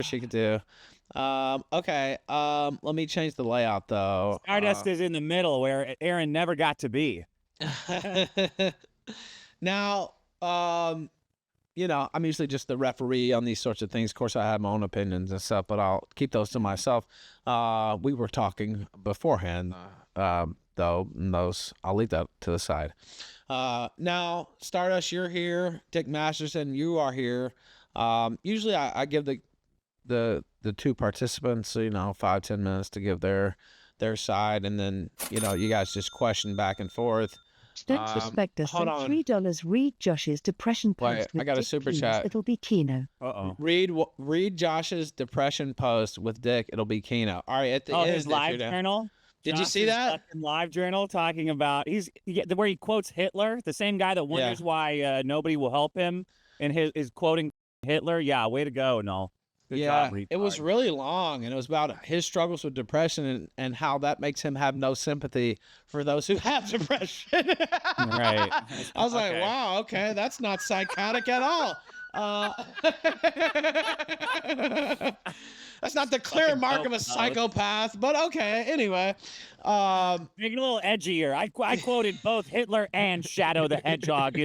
she could do. Okay. Let me change the layout though. Stardust is in the middle where Aaron never got to be. Now, you know, I'm usually just the referee on these sorts of things. Of course, I have my own opinions and stuff, but I'll keep those to myself. We were talking beforehand, though, and those I'll leave that to the side. Now, Stardust, you're here. Dick Masterson, you are here. Usually, I give the two participants, you know, 5-10 minutes to give their side, and then you know, you guys just question back and forth. Don't suspect us. Hold on. $3. Read Josh's depression post. Wait, I got a super chat. It'll be Keno. Read Josh's depression post with Dick. It'll be Keno. All right, at the end, his live journal. Did you see that? Live journal talking about where he quotes Hitler, the same guy that wonders why nobody will help him, and is quoting Hitler. Yeah, way to go, Noel. Good job, it was really long, and it was about his struggles with depression and how that makes him have no sympathy for those who have depression. Right. I was like, wow, okay, that's not psychotic at all. That's not the clear mark of a psychopath, but okay, anyway. Make it a little edgier. I quoted both Hitler and Shadow the Hedgehog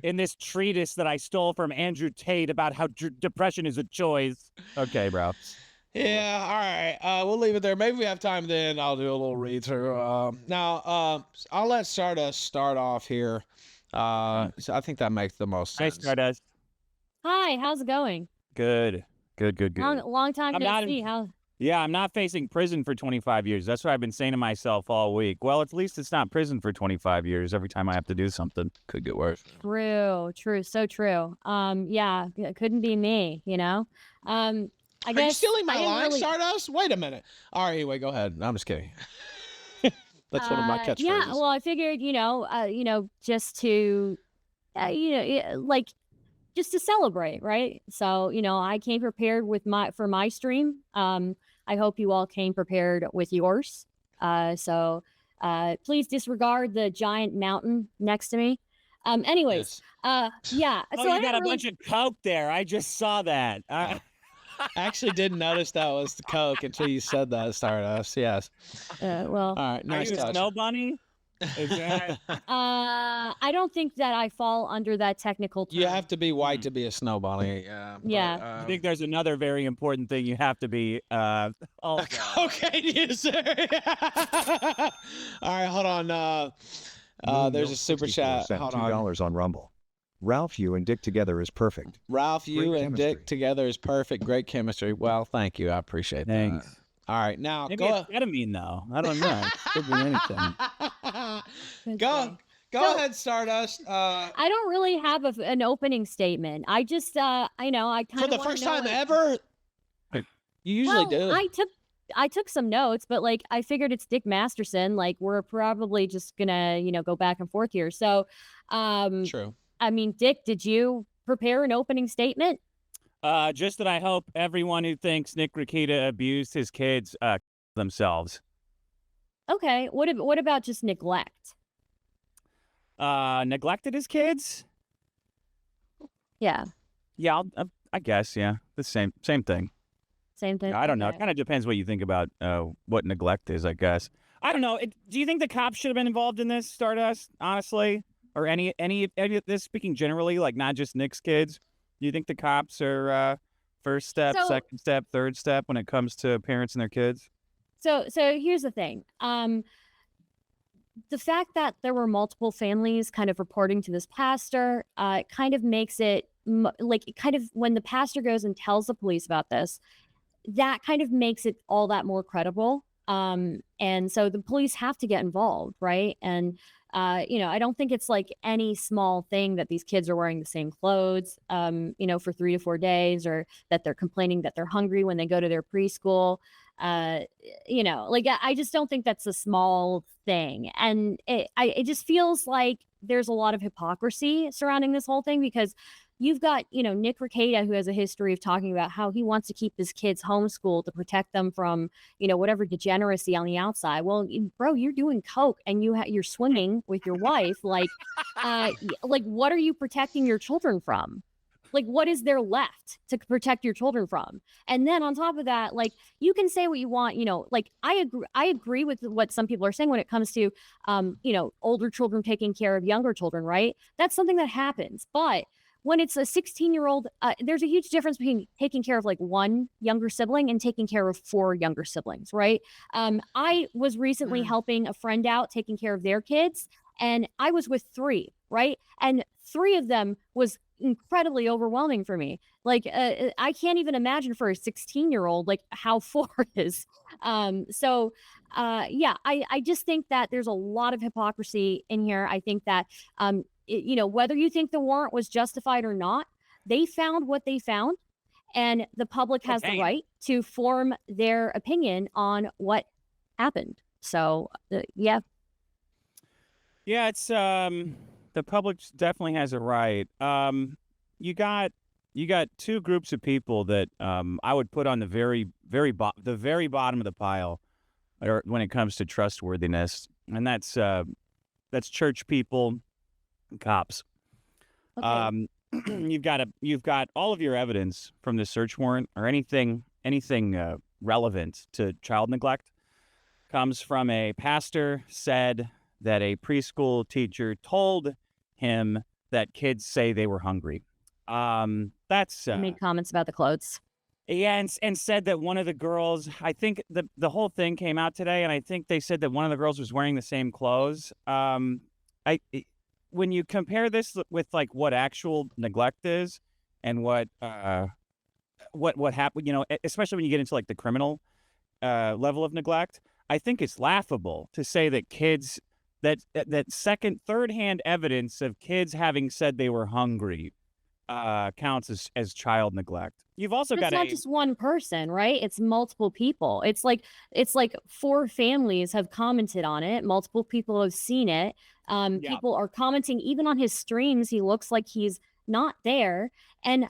in this treatise that I stole from Andrew Tate about how depression is a choice. Okay, bro. Yeah, all right. We'll leave it there. Maybe we have time then. I'll do a little read through. Now, I'll let Stardust start off here. So I think that makes the most sense. Hey, Stardust. Hi, how's it going? Good. Long time no see. Yeah, I'm not facing prison for 25 years. That's what I've been saying to myself all week. Well, at least it's not prison for 25 years every time I have to do something. Could get worse. True, so true. Yeah, it couldn't be me, you know? I guess. Are you stealing my line, Stardust? Wait a minute. All right, anyway, go ahead. No, I'm just kidding. That's one of my catchphrases. Yeah, well, I figured, just to, just to celebrate, right? So, I came prepared for my stream. I hope you all came prepared with yours. So please disregard the giant mountain next to me. Anyways, yeah. Oh, so you got a bunch of Coke there. I just saw that. I actually didn't notice that was the Coke until you said that, Stardust. Yes. Well. All right. Nice touch. Are you a snow bunny? I don't think that I fall under that technical term. You have to be white to be a snow bunny. Yeah. I think there's another very important thing you have to be. Okay, user. All right, hold on. There's a super chat. Hold on. $2 on Rumble. Ralph, you and Dick together is perfect. Ralph, you and Dick together is perfect. Great chemistry. Well, thank you. I appreciate that. Thanks. All right, now maybe it's ketamine though. I don't know. Could be anything. Go ahead, Stardust. I don't really have an opening statement. I just, I kind of for the first time ever. You usually do. I took some notes, but like I figured it's Dick Masterson. Like we're probably just gonna, go back and forth here. So, true. I mean, Dick, did you prepare an opening statement? Just that I hope everyone who thinks Nick Rekieta abused his kids themselves. Okay. What about just neglect? Neglected his kids? Yeah. Yeah, I guess. Yeah, the same thing. Same thing. Yeah, I don't know. Okay. It kind of depends what you think about what neglect is. I guess. I don't know. Do you think the cops should have been involved in this, Stardust? Honestly, or any of this? Speaking generally, like not just Nick's kids. Do you think the cops are first step, second step, third step when it comes to parents and their kids? So here's the thing. The fact that there were multiple families kind of reporting to this pastor, kind of makes it when the pastor goes and tells the police about this, that kind of makes it all that more credible. And so the police have to get involved, right? And I don't think it's like any small thing that these kids are wearing the same clothes, for 3 to 4 days, or that they're complaining that they're hungry when they go to their preschool. I just don't think that's a small thing. And it just feels like there's a lot of hypocrisy surrounding this whole thing, because you've got, Nick Rekieta, who has a history of talking about how he wants to keep his kids homeschooled to protect them from, whatever degeneracy on the outside. Well, bro, you're doing coke and you're swimming with your wife. Like what are you protecting your children from? Like, what is there left to protect your children from? And then on top of that, like, you can say what you want, like, I agree with what some people are saying when it comes to, older children taking care of younger children, right? That's something that happens. But when it's a 16-year-old, there's a huge difference between taking care of like one younger sibling and taking care of 4 younger siblings, right? I was recently helping a friend out taking care of their kids, and I was with 3, right? And 3 of them was incredibly overwhelming for me. Like, I can't even imagine for a 16-year-old, like, how 4 is. Yeah, I just think that there's a lot of hypocrisy in here. I think that, whether you think the warrant was justified or not, they found what they found, and the public has the right to form their opinion on what happened. So, yeah. Yeah, it's the public definitely has a right. You got 2 groups of people that I would put on the very bottom of the pile, or when it comes to trustworthiness, and that's church people and cops. Okay. You've got all of your evidence from the search warrant or anything relevant to child neglect comes from a pastor said that a preschool teacher told him that kids say they were hungry. That's made comments about the clothes. Yeah, and said that one of the girls, I think the whole thing came out today, and I think they said that one of the girls was wearing the same clothes. When you compare this with like what actual neglect is and what happened, especially when you get into like the criminal level of neglect, I think it's laughable to say that kids that third-hand evidence of kids having said they were hungry counts as child neglect. You've also got it's not just one person, right? It's multiple people. It's like 4 families have commented on it. Multiple people have seen it. People are commenting even on his streams. He looks like he's not there. And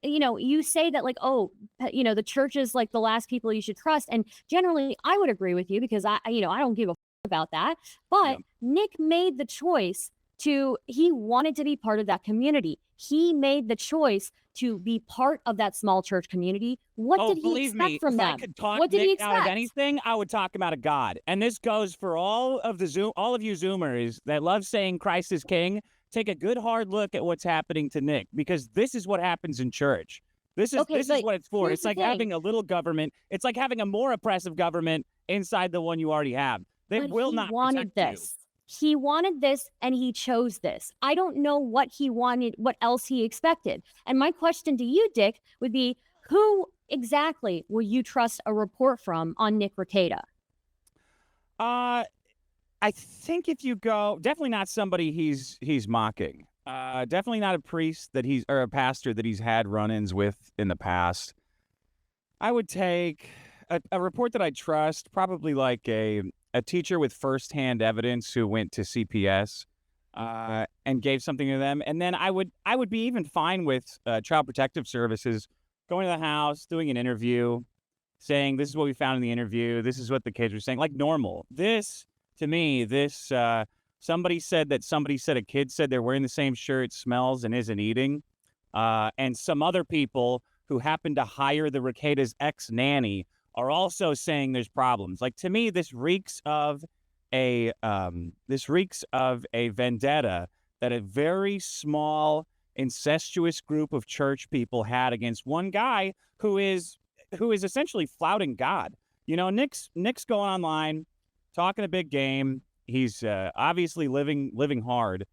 you say that like, oh, the church is like the last people you should trust. And generally I would agree with you because I don't give a about that. But Nick made the choice he wanted to be part of that community. He made the choice to be part of that small church community. What did he expect from them? If I could talk What did he Nick out of expect? anything, I would talk him out of God. And this goes for all of you Zoomers that love saying Christ is king. Take a good hard look at what's happening to Nick, because this is what happens in church. This is what it's for. It's like having a little government. It's like having a more oppressive government inside the one you already have. They will not wanted protect this. He wanted this and he chose this. I don't know what he wanted, what else he expected. And my question to you, Dick, would be, who exactly will you trust a report from on Nick Rekieta? I think if you go, definitely not somebody he's mocking. Definitely not a priest or a pastor that he's had run-ins with in the past. I would take a report that I trust, probably like a teacher with firsthand evidence who went to CPS and gave something to them. And then I would be even fine with Child Protective Services going to the house, doing an interview, saying this is what we found in the interview. This is what the kids were saying, like normal. To me, somebody said a kid said they're wearing the same shirt, smells, and isn't eating. And some other people who happened to hire the Rekieta's ex-nanny are also saying there's problems. Like, to me, this reeks of a vendetta that a very small, incestuous group of church people had against one guy who is essentially flouting God. Nick's going online, talking a big game. He's obviously living hard,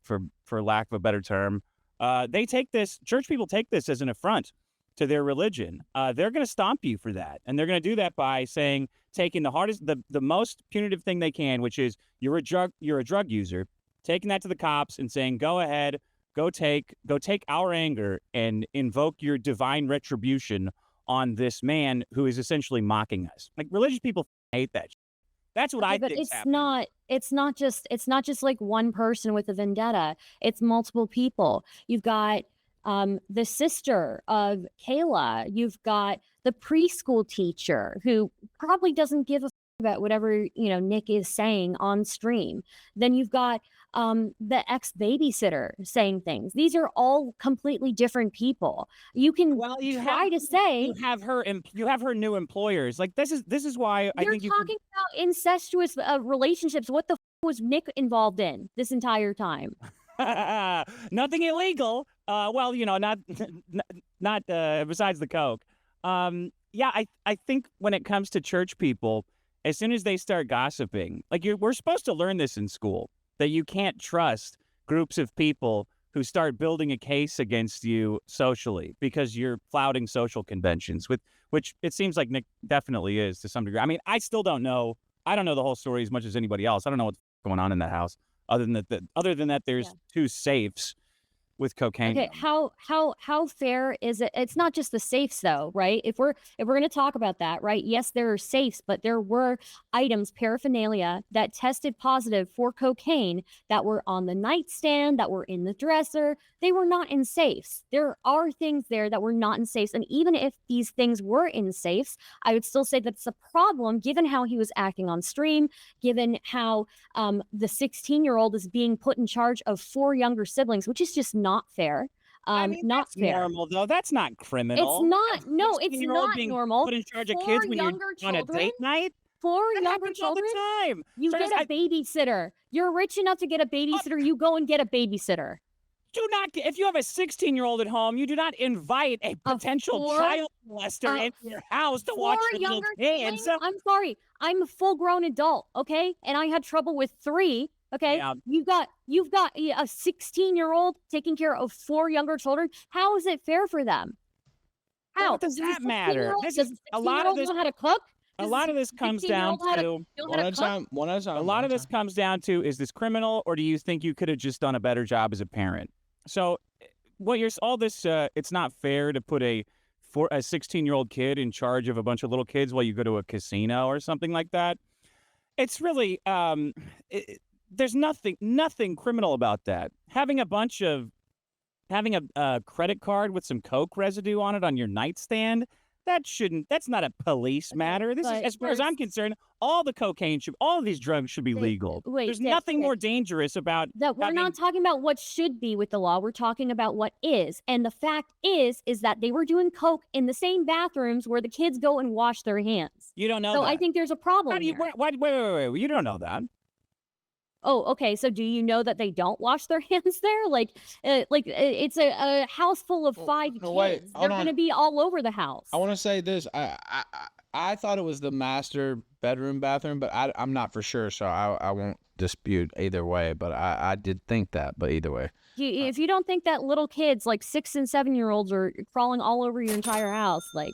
for lack of a better term. Church people take this as an affront to their religion. They're going to stomp you for that. And they're going to do that by taking the most punitive thing they can, which is you're a drug user, taking that to the cops and saying, go ahead, go take our anger and invoke your divine retribution on this man who is essentially mocking us. Like, religious people hate that. That's what I think. But it's not just like one person with a vendetta. It's multiple people. You've got the sister of Kayla. You've got the preschool teacher who probably doesn't give a about whatever Nick is saying on stream. Then you've got the ex-babysitter saying things. These are all completely different people. You can try to say you have her new employers. Like this is why I you're think talking about incestuous relationships. What the was Nick involved in this entire time? Nothing illegal. Well, not besides the coke. Yeah, I think when it comes to church people, as soon as they start gossiping, like we're supposed to learn this in school, that you can't trust groups of people who start building a case against you socially because you're flouting social conventions, which it seems like Nick definitely is to some degree. I mean, I still don't know. I don't know the whole story as much as anybody else. I don't know what's going on in that house. Other than that, there's two safes with cocaine. Okay, how fair is it? It's not just the safes though, right? If we're going to talk about that, right? Yes, there are safes, but there were items, paraphernalia that tested positive for cocaine that were on the nightstand, that were in the dresser. They were not in safes. There are things there that were not in safes, and even if these things were in safes, I would still say that's a problem given how he was acting on stream, given how the 16-year-old is being put in charge of 4 younger siblings, which is just not fair. I mean, Not that's fair. normal though. That's not criminal. It's not. No, it's not being normal. Put in charge of 4 kids when you're younger on a children? date night. 4 That younger happens all children. the time. You Stardust, get a babysitter. You're rich enough to get a babysitter. You go and get a babysitter. Do not. If you have a 16-year-old at home, you do not invite a potential child molester into your house to watch your little kids. I'm sorry. I'm a full-grown adult, okay? And I had trouble with 3. Okay, Yeah. you've got a 16-year-old taking care of 4 younger children. How is it fair for them? How What does that matter? Does a lot of this know how to cook? A lot of this comes down to one at a time. a lot of this comes down to, is this criminal, or do you think you could have just done a better job as a parent? So, it's not fair to put a 16-year-old kid in charge of a bunch of little kids while you go to a casino or something like that. It's really there's nothing criminal about that. Having a credit card with some coke residue on it on your nightstand, that's not a police matter. This is, as far as I'm concerned, all of these drugs should be legal. There's nothing more dangerous about that. We're not talking about what should be with the law. We're talking about what is. And the fact is that they were doing coke in the same bathrooms where the kids go and wash their hands. You don't know so that. I think there's a problem here. Wait. You don't know that. Oh, okay. So do you know that they don't wash their hands there? It's a house full of 5 kids. Wait, they're going to be all over the house. I want to say this. I thought it was the master bedroom bathroom, but I'm not for sure, so I won't dispute either way. But I did think that, but either way. If you don't think that little kids, like 6 and 7-year-olds, are crawling all over your entire house, I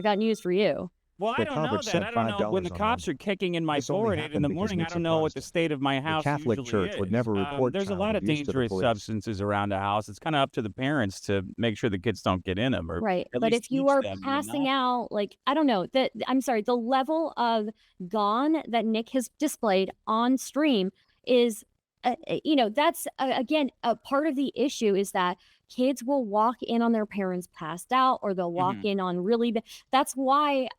got news for you. Well, I don't know that. I don't know. When the cops are kicking in my door at 8 in the morning, I don't know what the state of my house The Catholic usually Church is. would never report There's a child lot of abuse to the dangerous police. substances around the house. It's kind of up to the parents to make sure the kids don't get in them. Right. But if you are passing out, I don't know, I'm sorry, the level of gone that Nick has displayed on stream is, that's, again, a part of the issue is that kids will walk in on their parents passed out, or they'll walk in on really bad. That's why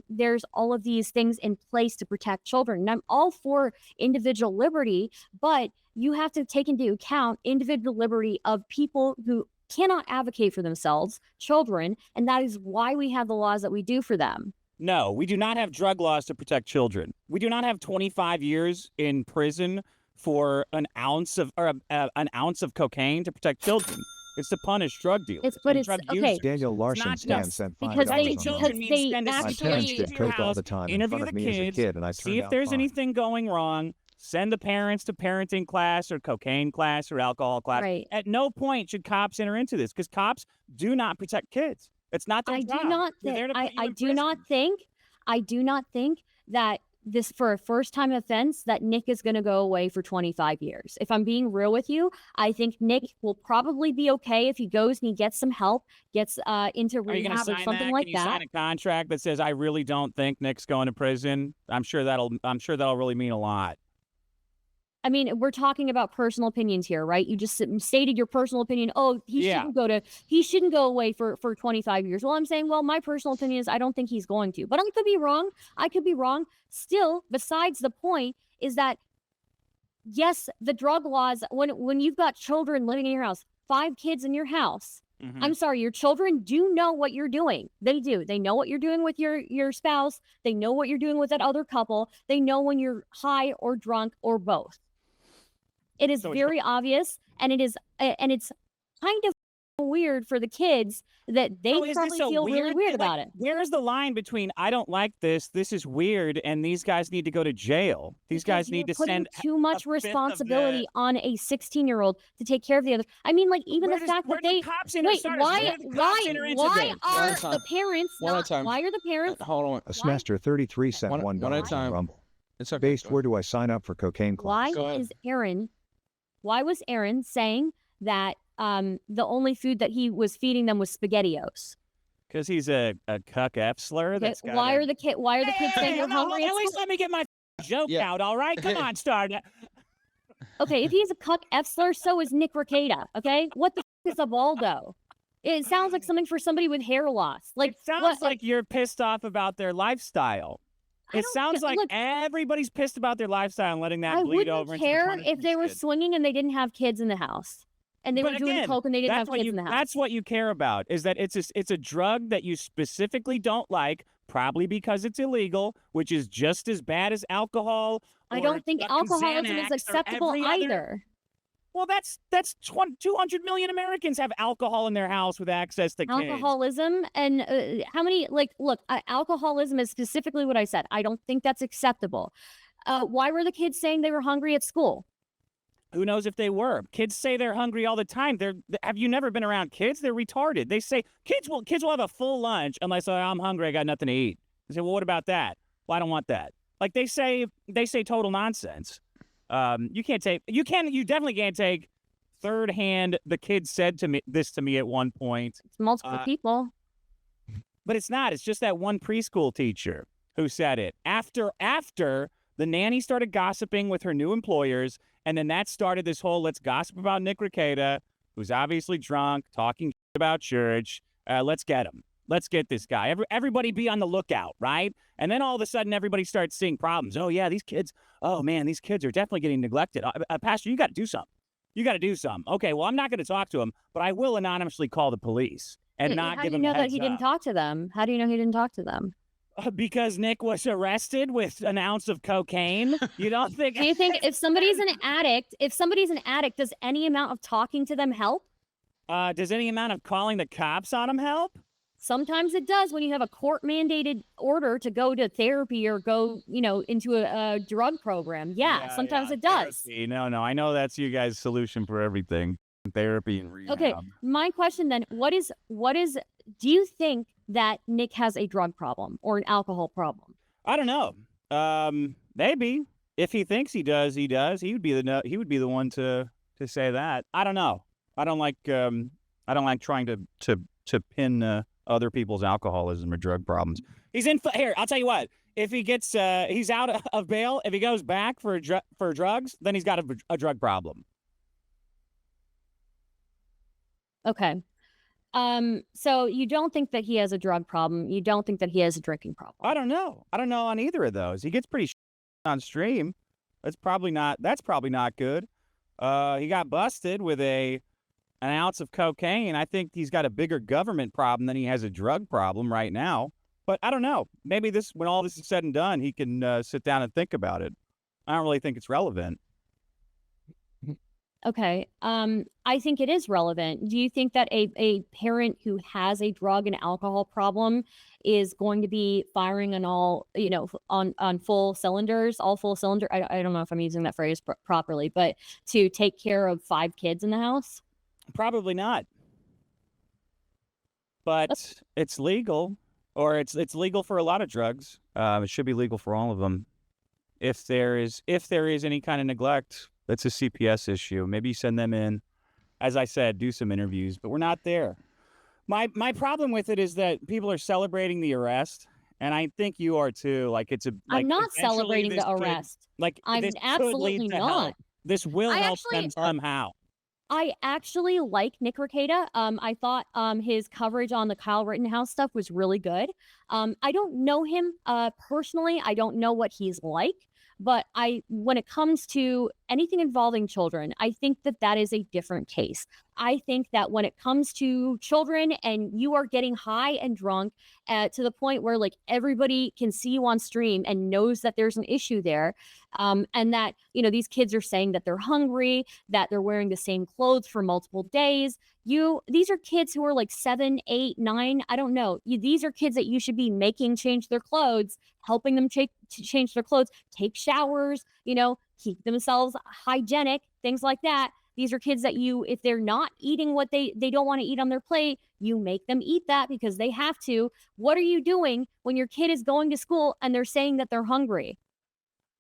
there's all of these things in place to protect children. And I'm all for individual liberty, but you have to take into account individual liberty of people who cannot advocate for themselves, children, and that is why we have the laws that we do for them. No, we do not have drug laws to protect children. We do not have 25 years in prison for an ounce of cocaine to protect children. It's to punish drug dealers. Okay. Daniel Larson sent because $5 children online. spend My parents did coke all the time in front of me as a kid, and I see turned if out there's fine. anything going wrong. Send the parents to parenting class or cocaine class or alcohol class. Right. At no point should cops enter into this, because cops do not protect kids. It's not their job. I do not think that this, for a first-time offense, that Nick is going to go away for 25 years. If I'm being real with you, I think Nick will probably be okay if he goes and he gets some help, gets into rehab or something like that. Can you sign a contract that says, I really don't think Nick's going to prison? I'm sure that'll really mean a lot. I mean, we're talking about personal opinions here, right? You just stated your personal opinion. Oh, he shouldn't go away for 25 years. Well, I'm saying, my personal opinion is I don't think he's going to. But I could be wrong. Still, besides the point is that yes, the drug laws, when you've got children living in your house, 5 kids in your house, I'm sorry, your children do know what you're doing. They do. They know what you're doing with your spouse. They know what you're doing with that other couple. They know when you're high or drunk or both. It is very obvious, and it's kind of weird for the kids that they probably feel really weird about it. Where is the line between I don't like this is weird, and these guys need to go to jail? These guys need to send too much responsibility on a 16-year-old to take care of the other. I mean, like, even the fact that they wait, why are the parents why are the parents Hold on. A semester 33 cent One $1 at a time. Rumble. It's okay. Based, where do I sign up for cocaine class? why was Aaron saying that the only food that he was feeding them was SpaghettiOs? Because he's a cuck F-slur. Okay, why are the kids saying they're hungry? At least let me get my joke out, all right? Come on, Stardust. Okay, if he's a cuck F-slur, so is Nick Rekieta, okay? What the is a Baldo? It sounds like something for somebody with hair loss. Like, it sounds like you're pissed off about their lifestyle. It sounds like everybody's pissed about their lifestyle and letting that bleed over. I wouldn't care if they were swinging and they didn't have kids in the house. And they were doing coke and they didn't have kids in the house. That's what you care about, is that it's a drug that you specifically don't like, probably because it's illegal, which is just as bad as alcohol. I don't think alcoholism is acceptable either. Well, that's 200 million Americans have alcohol in their house with access to kids. Alcoholism and how many, look, alcoholism is specifically what I said. I don't think that's acceptable. Why were the kids saying they were hungry at school? Who knows if they were? Kids say they're hungry all the time. Have you never been around kids? They're retarded. They say kids will have a full lunch unless I'm hungry, I got nothing to eat. I say, well, what about that? Well, I don't want that. Like they say total nonsense. You definitely can't take third hand. The kid said this to me at one point. It's multiple people. But it's not. It's just that one preschool teacher who said it. After the nanny started gossiping with her new employers, and then that started this whole let's gossip about Nick Rekieta, who's obviously drunk, talking about church. Let's get him. Let's get this guy. Everybody be on the lookout, right? And then all of a sudden, everybody starts seeing problems. Oh, yeah, these kids. Oh, man, these kids are definitely getting neglected. Pastor, you got to do something. You got to do something. Okay, well, I'm not going to talk to him, but I will anonymously call the police and not give him a heads How do you know that he didn't talk to them? How do you know he didn't talk to them? Because Nick was arrested with an ounce of cocaine. You don't think? Do you think if somebody's an addict, does any amount of talking to them help? Does any amount of calling the cops on him help? Sometimes it does when you have a court-mandated order to go to therapy or go, into a drug program. Yeah, sometimes it does. Therapy. No, I know that's you guys' solution for everything. Therapy and rehab. Okay, my question then, do you think that Nick has a drug problem or an alcohol problem? I don't know. Maybe. If he thinks he does, he does. He would be the one to say that. I don't know. I don't like trying to pin other people's alcoholism or drug problems. He's in here. I'll tell you what. If he gets he's out of bail, if he goes back for drugs, then he's got a drug problem. Okay. So you don't think that he has a drug problem? You don't think that he has a drinking problem? I don't know on either of those. He gets pretty on stream. That's probably not good. He got busted with an ounce of cocaine. I think he's got a bigger government problem than he has a drug problem right now. But I don't know. Maybe when all this is said and done, he can sit down and think about it. I don't really think it's relevant. Okay. I think it is relevant. Do you think that a parent who has a drug and alcohol problem is going to be firing on all, on full cylinders, all full cylinder? I don't know if I'm using that phrase properly, but to take care of 5 kids in the house? Probably not. But it's legal, or it's legal for a lot of drugs. It should be legal for all of them. If there is any kind of neglect, that's a CPS issue. Maybe you send them in. As I said, do some interviews, but we're not there. My problem with it is that people are celebrating the arrest, and I think you are too. I'm not celebrating the arrest. I'm absolutely not. This will help them somehow. I actually like Nick Rekieta. I thought his coverage on the Kyle Rittenhouse stuff was really good. I don't know him personally. I don't know what he's like. But when it comes to anything involving children, I think that is a different case. I think that when it comes to children and you are getting high and drunk to the point where like everybody can see you on stream and knows that there's an issue there, and that, you know, these kids are saying that they're hungry, that they're wearing the same clothes for multiple days. These are kids who are like 7, 8, 9. I don't know. These are kids that you should be making change their clothes, helping them change their clothes, take showers, you know, keep themselves hygienic, things like that. These are kids that you, if they're not eating what they don't want to eat on their plate, you make them eat that because they have to. What are you doing when your kid is going to school and they're saying that they're hungry?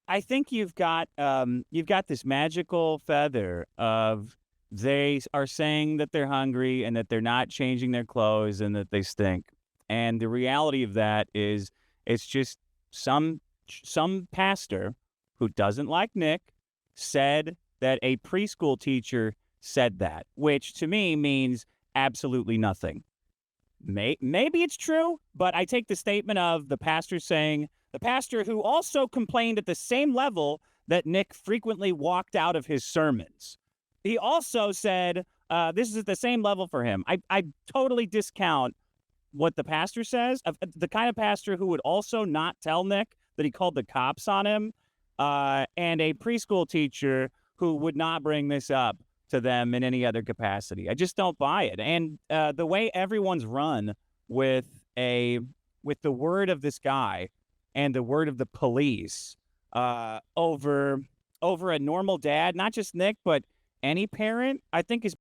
I think you've got this magical feather of they are saying that they're hungry and that they're not changing their clothes and that they stink. And the reality of that is it's just some pastor who doesn't like Nick said that a preschool teacher said that, which to me means absolutely nothing. Maybe it's true, but I take the statement of the pastor saying, the pastor who also complained at the same level that Nick frequently walked out of his sermons. He also said, this is at the same level for him. I totally discount what the pastor says, the kind of pastor who would also not tell Nick that he called the cops on him, and a preschool teacher who would not bring this up to them in any other capacity. I just don't buy it. And the way everyone's run with the word of this guy and the word of the police over a normal dad, not just Nick, but any parent, I think is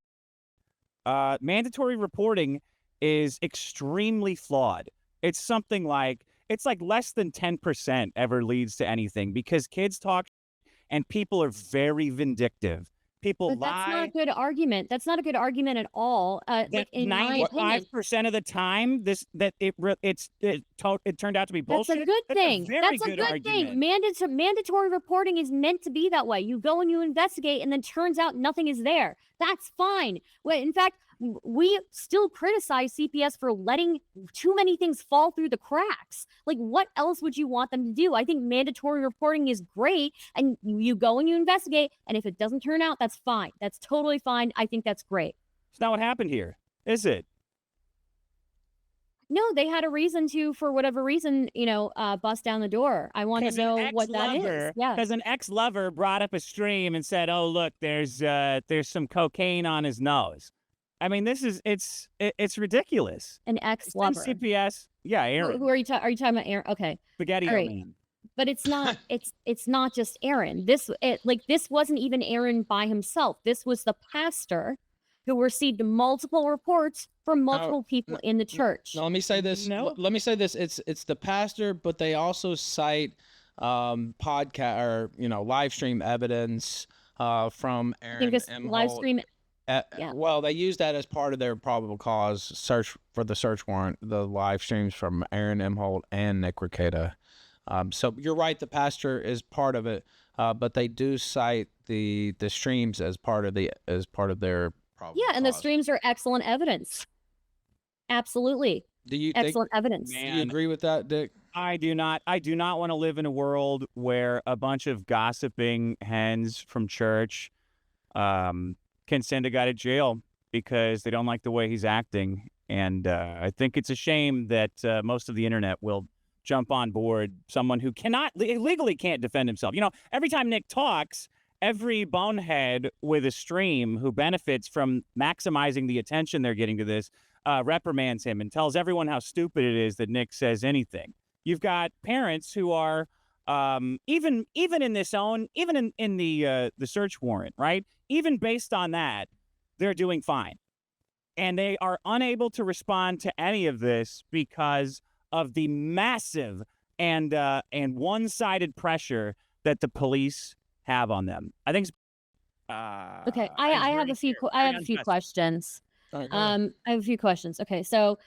mandatory reporting is extremely flawed. It's something like, it's like less than 10% ever leads to anything because kids talk and people are very vindictive. People But lie. that's not a good argument. That's not a good argument at all. Like in my opinion, 95% of the time, it turned out to be bullshit. that's a good thing. That's a good thing. Mandatory reporting is meant to be that way. You go and you investigate, and then turns out nothing is there. That's fine. Well, in fact, we still criticize CPS for letting too many things fall through the cracks. Like, what else would you want them to do? I think mandatory reporting is great, and you go and you investigate, and if it doesn't turn out, that's fine. That's totally fine. I think that's great. It's not what happened here, is it? No, they had a reason to, for whatever reason, bust down the door. I want to know what that is. Yeah. Because an ex-lover brought up a stream and said, "Oh, look, there's some cocaine on his nose." I mean, it's ridiculous. An ex-lover. CPS. Yeah, Aaron. Who are you talking about? Aaron. Okay. Spaghetti All right. man. But it's not. It's not just Aaron. This wasn't even Aaron by himself. This was the pastor who received multiple reports from multiple people in the church. Now, let me say this. No. Let me say this. It's the pastor, but they also cite podcast or live stream evidence from Aaron Imholte. Live stream. Yeah. Well, they use that as part of their probable cause search for the search warrant, the live streams from Aaron Imholte and Nick Rekieta. So you're right, the pastor is part of it, but they do cite the streams as part of their probable Yeah, and the cause. streams are excellent evidence. Absolutely. Excellent evidence. Do you agree with that, Dick? I do not. I do not want to live in a world where a bunch of gossiping hens from church can send a guy to jail because they don't like the way he's acting. And I think it's a shame that most of the internet will jump on board someone who legally can't defend himself. Every time Nick talks, every bonehead with a stream who benefits from maximizing the attention they're getting to this reprimands him and tells everyone how stupid it is that Nick says anything. You've got parents who are even in the search warrant, right? Even based on that, they're doing fine. And they are unable to respond to any of this because of the massive and one-sided pressure that the police have on them. I think okay, I have a few questions. All right, I have a few questions. Okay, so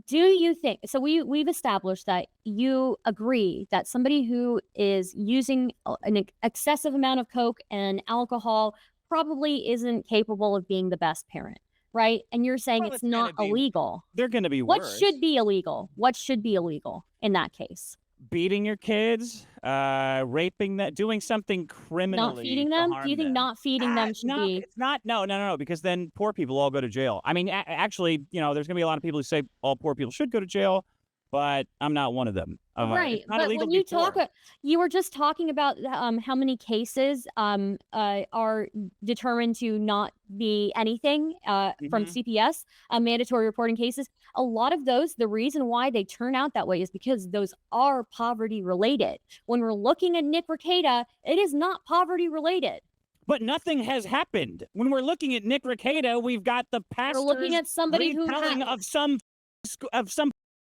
do you think, so we've established that you agree that somebody who is using an excessive amount of coke and alcohol probably isn't capable of being the best parent, right? And you're saying it's not illegal. They're going to be What worse. should be illegal? What should be illegal in that case? beating your kids, raping them, doing something criminally. Not feeding them? Do you think not feeding them should be? It's not. No, because then poor people all go to jail. I mean, actually, you know, there's going to be a lot of people who say all poor people should go to jail, but I'm not one of them. Right, but when you talk, you were just talking about how many cases are determined to not be anything from CPS, mandatory reporting cases. A lot of those, the reason why they turn out that way is because those are poverty related. When we're looking at Nick Rekieta, it is not poverty related. But nothing has happened. When we're looking at Nick Rekieta, we've got the pastor's We're looking at somebody who retelling of some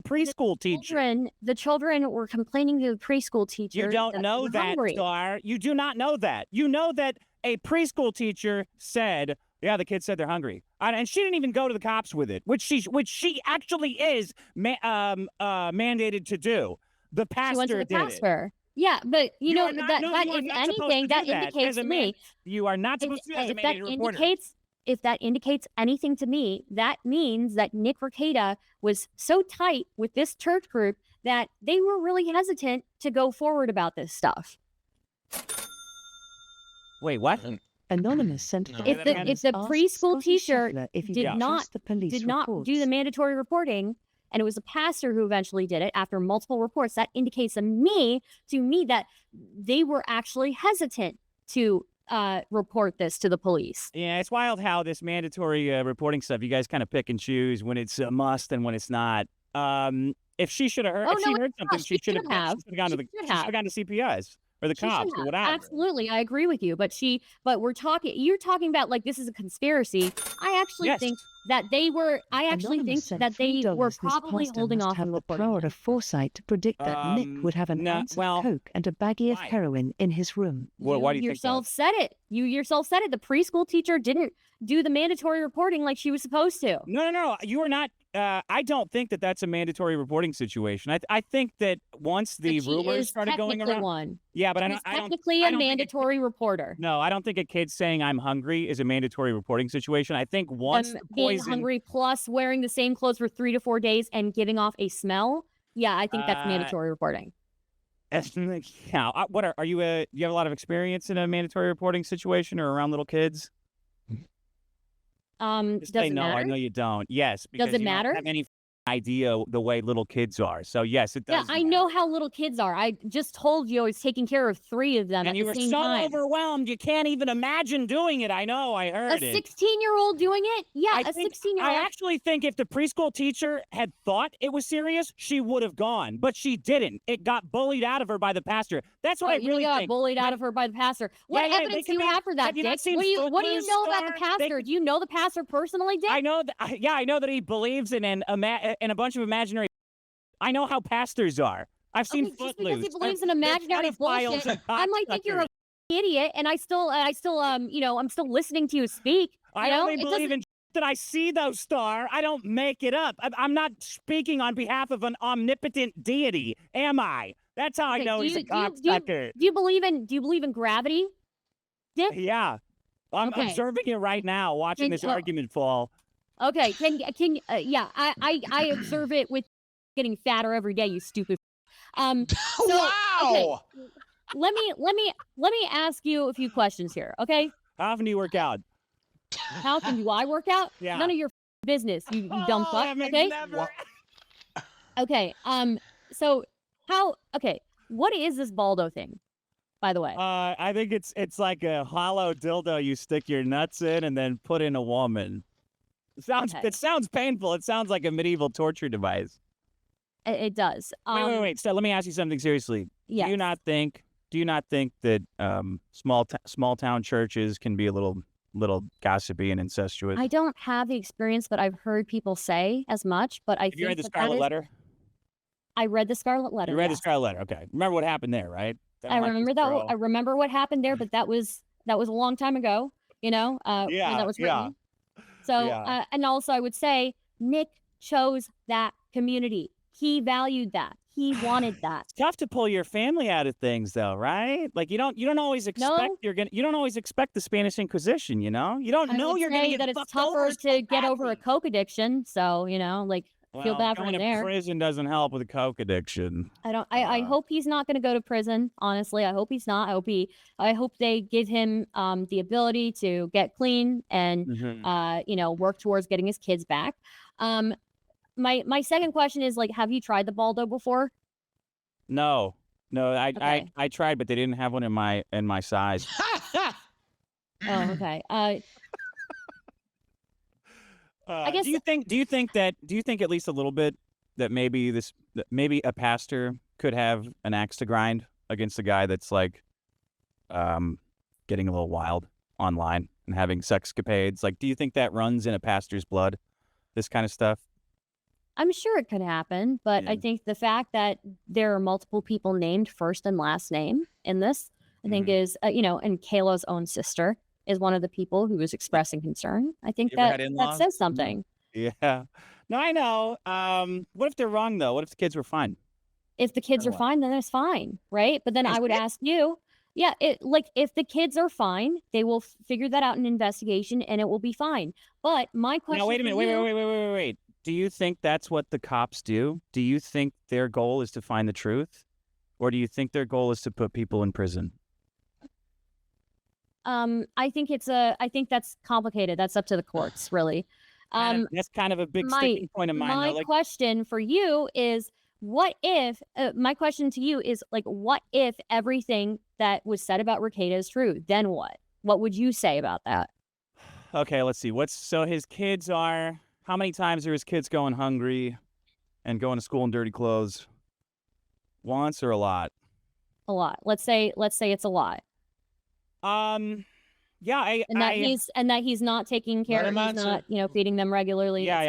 preschool teacher. The children were complaining to the preschool teacher. You don't know that, Star. You do not know that. You know that a preschool teacher said, yeah, the kids said they're hungry. And she didn't even go to the cops with it, which she actually is mandated to do. The pastor she went to the did pastor. It. Yeah, but you know that if anything that indicates to me, you are not supposed to do that as a mandated reporter. If that indicates anything to me, that means that Nick Rekieta was so tight with this church group that they were really hesitant to go forward about this stuff. Wait, what? Anonymous sent. If the preschool teacher did not do the mandatory reporting, and it was a pastor who eventually did it after multiple reports, that indicates to me that they were actually hesitant to report this to the police. Yeah, it's wild how this mandatory reporting stuff, you guys kind of pick and choose when it's a must and when it's not. If she should have heard, if she heard something, she should have gone to CPS or the cops or whatever. Absolutely, I agree with you. But you're talking about like this is a conspiracy. I actually think that they were. I actually think that they were probably holding off on reporting. The power of foresight to predict that Nick would have an ounce of coke and a baggie of heroin in his room. Why do you yourself said it? You yourself said it. The preschool teacher didn't do the mandatory reporting like she was supposed to. No. You are not. I don't think that that's a mandatory reporting situation. I think that once the rumors started going around, yeah, but I don't. Technically, a mandatory reporter. No, I don't think a kid saying "I'm hungry" is a mandatory reporting situation. I think once being hungry plus wearing the same clothes for 3 to 4 days and giving off a smell, yeah, I think that's mandatory reporting. Yeah, are you? Do you have a lot of experience in a mandatory reporting situation or around little kids? Does it matter? I know you don't. Yes. Does it matter? Don't have any idea the way little kids are. So yes, it does. Yeah, I know how little kids are. I just told you I was taking care of 3 of them and at the same time. And you were so overwhelmed, you can't even imagine doing it. I know, I heard it. A 16-year-old doing it? Yeah, a 16-year-old. I actually think if the preschool teacher had thought it was serious, she would have gone, but she didn't. It got bullied out of her by the pastor. That's what I really think. Bullied out of her by the pastor. What evidence do you have for that, Dick? What do you know about the pastor? Do you know the pastor personally, Dick? I know that. Yeah, I know that he believes in a bunch of imaginary. I know how pastors are. I've seen Footloose. Just because he believes in imaginary bullshit, I might think you're an idiot, and I'm still listening to you speak. I only believe in that I see those, Star. I don't make it up. I'm not speaking on behalf of an omnipotent deity, am I? That's how I know he's a cocksucker. Do you believe in gravity, Dick? Yeah, I'm observing it right now, watching this argument fall. Okay, I observe it with getting fatter every day, you stupid. Wow. Okay, let me ask you a few questions here, okay? How often do you work out? How often do I work out? Yeah. None of your business, you dumb fuck. Okay. Okay. What is this Baldo thing, by the way? I think it's like a hollow dildo you stick your nuts in and then put in a woman. It sounds painful. It sounds like a medieval torture device. It does. Wait. So let me ask you something seriously. Yes. Do you not think that small town churches can be a little gossipy and incestuous? I don't have the experience, but I've heard people say as much. But Have you read the Scarlet Letter? I read the Scarlet Letter. You read the Scarlet Letter. Okay. Remember what happened there, right? I remember that. I remember what happened there, but that was a long time ago. When that was written. So, and also I would say Nick chose that community. He valued that. He wanted that. It's tough to pull your family out of things, though, right? Like you don't always expect you don't always expect the Spanish Inquisition. You don't know you're going to get that it's tougher to get over a coke addiction. So Feel bad for going him to there. prison doesn't help with a coke addiction. I hope he's not going to go to prison. Honestly, I hope he's not. I hope they give him the ability to get clean and work towards getting his kids back. My second question is, like, have you tried the Baldo before? No, Okay. I tried, but they didn't have one in my size. Oh, okay. I guess. Do you think at least a little bit that maybe a pastor could have an axe to grind against a guy that's like getting a little wild online and having sexcapades? Like, do you think that runs in a pastor's blood, this kind of stuff? I'm sure it could happen, but I Yeah. think the fact that there are multiple people named first and last name in this, I think is, and Kayla's own sister is one of the people who was expressing concern. I think You ever had that in-laws? says something. Yeah. No, I know. What if they're wrong though? What if the kids were fine? If the kids Then are what? fine, then it's fine, right? But then I would ask you, yeah, if the kids are fine, they will figure that out in investigation and it will be fine. But my question Now wait a for minute. you- Wait. Do you think that's what the cops do? Do you think their goal is to find the truth? Or do you think their goal is to put people in prison? I think that's complicated. That's up to the courts, really. That's kind of a big sticking point of mine. My Though. Like, question for you is, what if, my question to you is, like, what if everything that was said about Rekieta is true? Then what? What would you say about that? okay, let's see. So his kids are, how many times are his kids going hungry and going to school in dirty clothes? Once or a lot? A lot. Let's say it's a lot. Yeah, And that he's not taking care Let of, him he's answer. not, feeding them regularly. Yeah.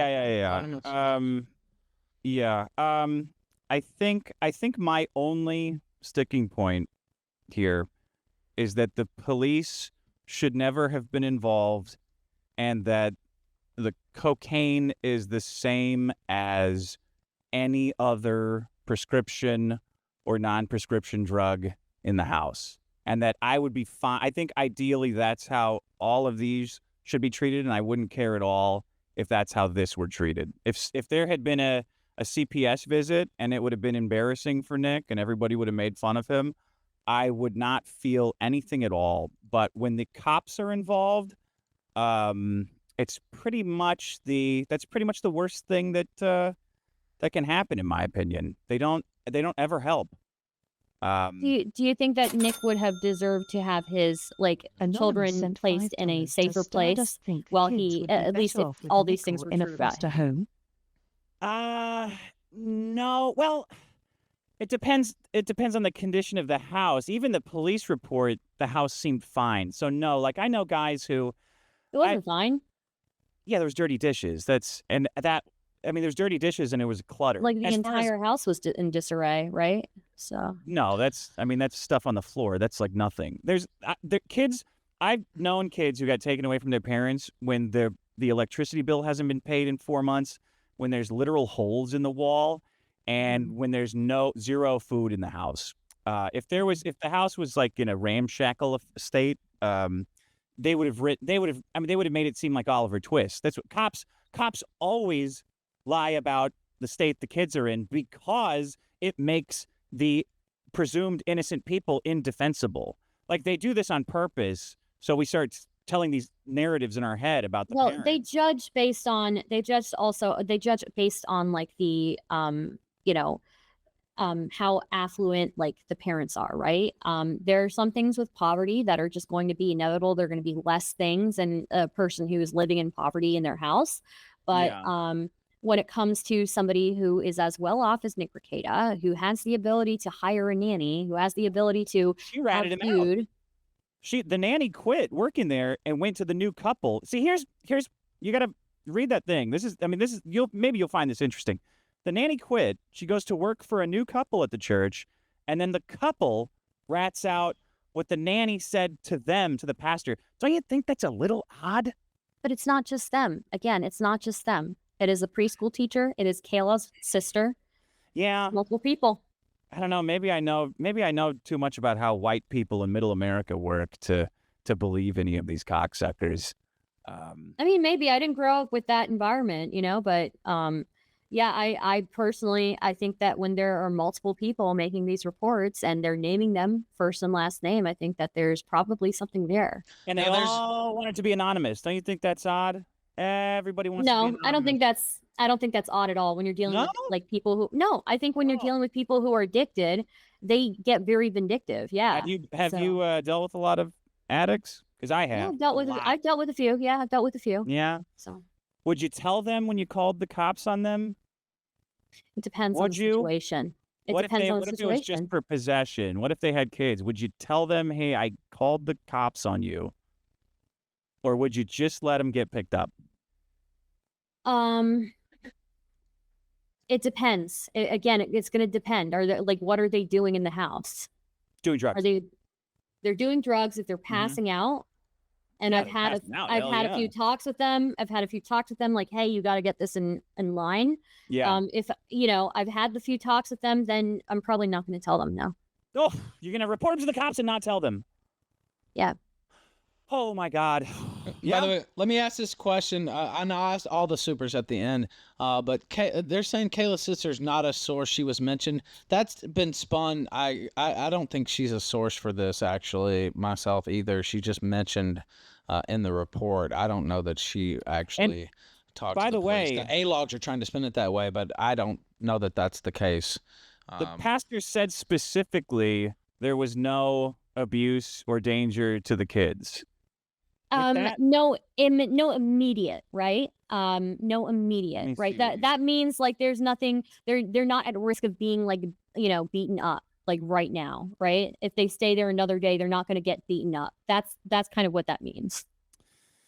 I think my only sticking point here is that the police should never have been involved, and that the cocaine is the same as any other prescription or non-prescription drug in the house, and that I would be fine. I think ideally that's how all of these should be treated, and I wouldn't care at all if that's how this were treated. If there had been a CPS visit and it would have been embarrassing for Nick and everybody would have made fun of him, I would not feel anything at all. But when the cops are involved, it's pretty much the worst thing that can happen, in my opinion. They don't ever help. Do you think that Nick would have deserved to have his children sent placed in a $5. safer Does place Stardust think while kids he would be at least better if off with all a these things nickel were in a true about foster him? home? No. Well, it depends. It depends on the condition of the house. Even the police report, the house seemed fine. So no, like I know guys who, It wasn't fine. yeah, there was dirty dishes. There's dirty dishes and it was cluttered. Like the As far as- entire house was in disarray, right? So No, that's stuff on the floor. That's like nothing. There's the kids. I've known kids who got taken away from their parents when the electricity bill hasn't been paid in 4 months, when there's literal holes in the wall, and when there's zero food in the house. If the house was like in a ramshackle state, they would have made it seem like Oliver Twist. That's what cops always lie about the state the kids are in, because it makes the presumed innocent people indefensible. Like they do this on purpose, so we start telling these narratives in our head about the parents. they judge based on like the how affluent like the parents are, right? There are some things with poverty that are just going to be inevitable. There are going to be less things than a person who is living in poverty in their house. But when it comes to somebody who is as well off as Nick Rekieta, who has the ability to hire a nanny, who has the ability to She ratted him out. The nanny quit working there and went to the new couple. See, here's you got to read that thing. You'll find this interesting. The nanny quit. She goes to work for a new couple at the church, and then the couple rats out what the nanny said to the pastor. Don't you think that's a little odd? But it's not just them. Again, it's not just them. It is a preschool teacher. It is Kayla's sister. Yeah. Multiple people. I don't know. Maybe I know too much about how white people in middle America work to believe any of these cocksuckers. I mean, maybe I didn't grow up with that environment, but Yeah, I personally, I think that when there are multiple people making these reports and they're naming them first and last name, I think that there's probably something there. And they all want it to be anonymous. Don't you think that's odd? Everybody wants to be No, I don't think that's odd at all when you're dealing with like people who, no, I think when you're dealing with people who are addicted, they get very vindictive. Yeah. Have you dealt with a lot of addicts? Because I have. Yeah, I've dealt with a few. Yeah, I've dealt with a few. Yeah. So would you tell them when you called the cops on them? it depends on the situation. It depends on the situation. What if it was just for possession? What if they had kids? Would you tell them, hey, I called the cops on you? Or would you just let them get picked up? It depends. Again, it's going to depend. Are they what are they doing in the house? Doing drugs. They're doing drugs if they're passing out. And I've had a few talks with them. I've had a few talks with them like, hey, you got to get this in line. Yeah. If I've had the few talks with them, then I'm probably not going to tell them no. Oh, you're going to report them to the cops and not tell them. Yeah. Oh my God. By the way, let me ask this question. I know I asked all the supers at the end, but they're saying Kayla's sister's not a source. She was mentioned. That's been spun. I don't think she's a source for this actually myself either. She just mentioned in the report. I don't know that she actually talked to the police. By the way, the A-logs are trying to spin it that way, but I don't know that that's the case. The pastor said specifically there was no abuse or danger to the kids. No immediate, right? No immediate, right? That means like there's nothing, they're not at risk of being like, beaten up like right now, right? If they stay there another day, they're not going to get beaten up. That's kind of what that means.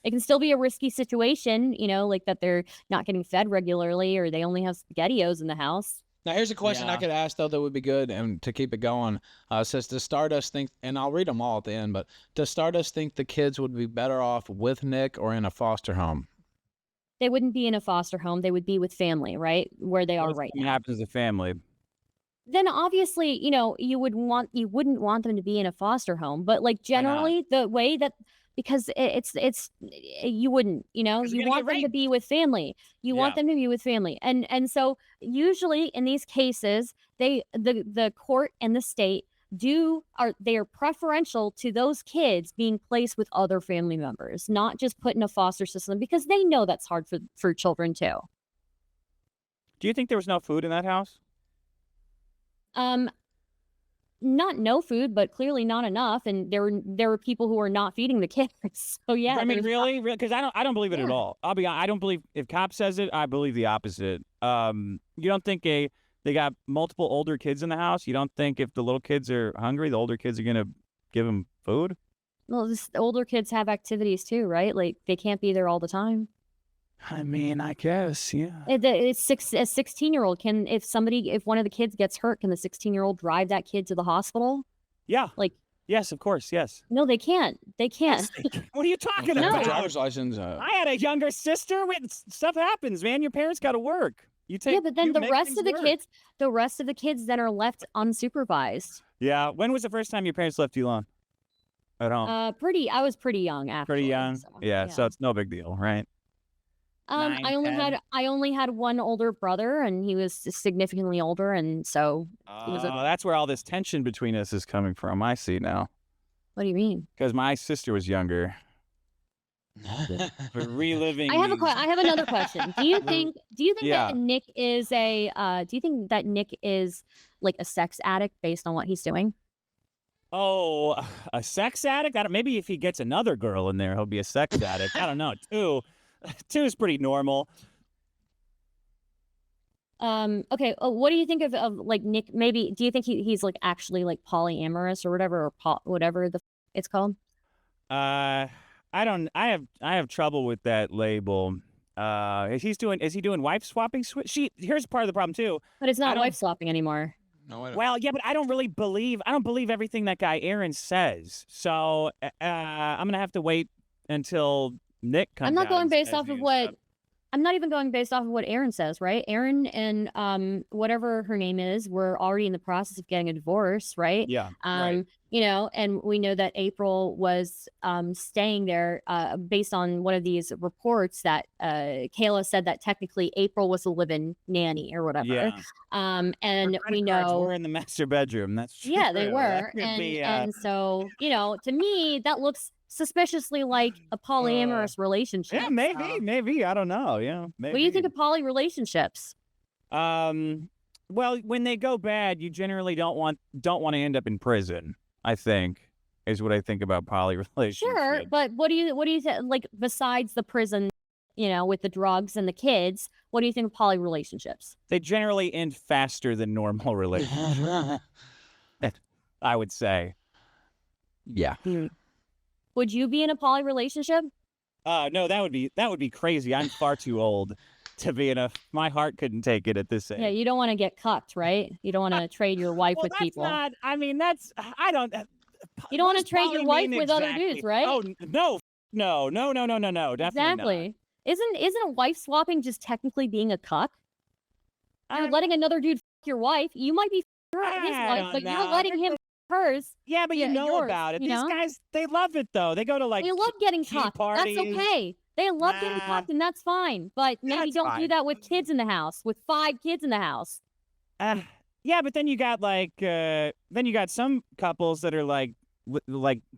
It can still be a risky situation, like that they're not getting fed regularly or they only have SpaghettiOs in the house. Now, here's a question I could ask, though, that would be good and to keep it going. Says, does Stardust think, and I'll read them all at the end, but does Stardust think the kids would be better off with Nick or in a foster home? They wouldn't be in a foster home. They would be with family, right? Where they are right now. What happens to family? Then obviously, you wouldn't want them to be in a foster home. But like generally the way that, because you wouldn't, you want them to be with family. You want them to be with family. And so usually in these cases, the court and the state they are preferential to those kids being placed with other family members, not just put in a foster system, because they know that's hard for children too. Do you think there was no food in that house? Not no food, but clearly not enough, and there were people who were not feeding the kids. So yeah, I mean, really, because I don't believe it at all. I don't believe if cop says it. I believe the opposite. You don't think they got multiple older kids in the house? You don't think if the little kids are hungry, the older kids are gonna give them food? Well, the older kids have activities too, right? Like they can't be there all the time. I mean, I guess, yeah. A 16-year-old can, if one of the kids gets hurt, can the 16-year-old drive that kid to the hospital? Yeah. Yes, of course, yes. No, they can't. They can't. What are you talking about? Driver's license. I had a younger sister. Stuff happens, man. Your parents got to work. Yeah, but then the rest of the kids then are left unsupervised. Yeah. When was the first time your parents left you alone at home? I was pretty young actually. Pretty young. So, yeah. So it's no big deal, right? 9, I only had one older brother, and he was significantly older, and so that's where all this tension between us is coming from. I see now. What do you mean? Because my sister was younger. We're reliving. I have another question. Do you think that Nick is do you think that Nick is like a sex addict based on what he's doing? Oh, a sex addict? Maybe if he gets another girl in there, he'll be a sex addict. I don't know. Two is pretty normal. Okay. What do you think of like Nick? Maybe do you think he's like actually like polyamorous or whatever, or whatever it's called? I have trouble with that label. Is he doing wife swapping? Here's part of the problem too. But it's not wife swapping anymore. No, I don't. Well, yeah, but I don't believe everything that guy Aaron says. So I'm gonna have to wait until Nick comes. I'm not going based off of what. I'm not even going based off of what Aaron says, right? Aaron and whatever her name is, were already in the process of getting a divorce, right? Yeah. Right. You know, and we know that April was staying there based on one of these reports that Kayla said that technically April was a live-in nanny or whatever. Yeah. And we Cards know were in the master bedroom. That's true. yeah, they That were. could be, And so, you know, to me, that looks suspiciously like a polyamorous relationship. yeah, maybe, So. maybe. I don't know. Yeah, maybe. What do you think of poly relationships? Well, when they go bad, you generally don't want to end up in prison, I think, is what I think about poly relationships. Sure, but what do you think, like, besides the prison, you know, with the drugs and the kids, what do you think of poly relationships? They generally end faster than normal relationships. I would say. Yeah. Would you be in a poly relationship? No, that would be crazy. I'm far too old to be in a. My heart couldn't take it at this age. Yeah, you don't want to get cucked, right? You don't want to trade your wife well, with that's people. Not, I mean, that's. I don't. You don't want to What's trade your poly wife mean with other exactly? dudes, right? Oh no, definitely Exactly. Isn't a wife swapping just technically being a cuck? You're not. letting another dude f your wife. You might be his I wife, but don't you're know. letting him hers. Yeah, but you know yours, about it. you These know? guys, they love it though. They go to like They love getting key cucked. parties. That's okay. They love getting Nah. cucked, and that's fine. But maybe That's don't do fine. that with kids in the house, with 5 kids in the house. Yeah, but then you got like some couples that are like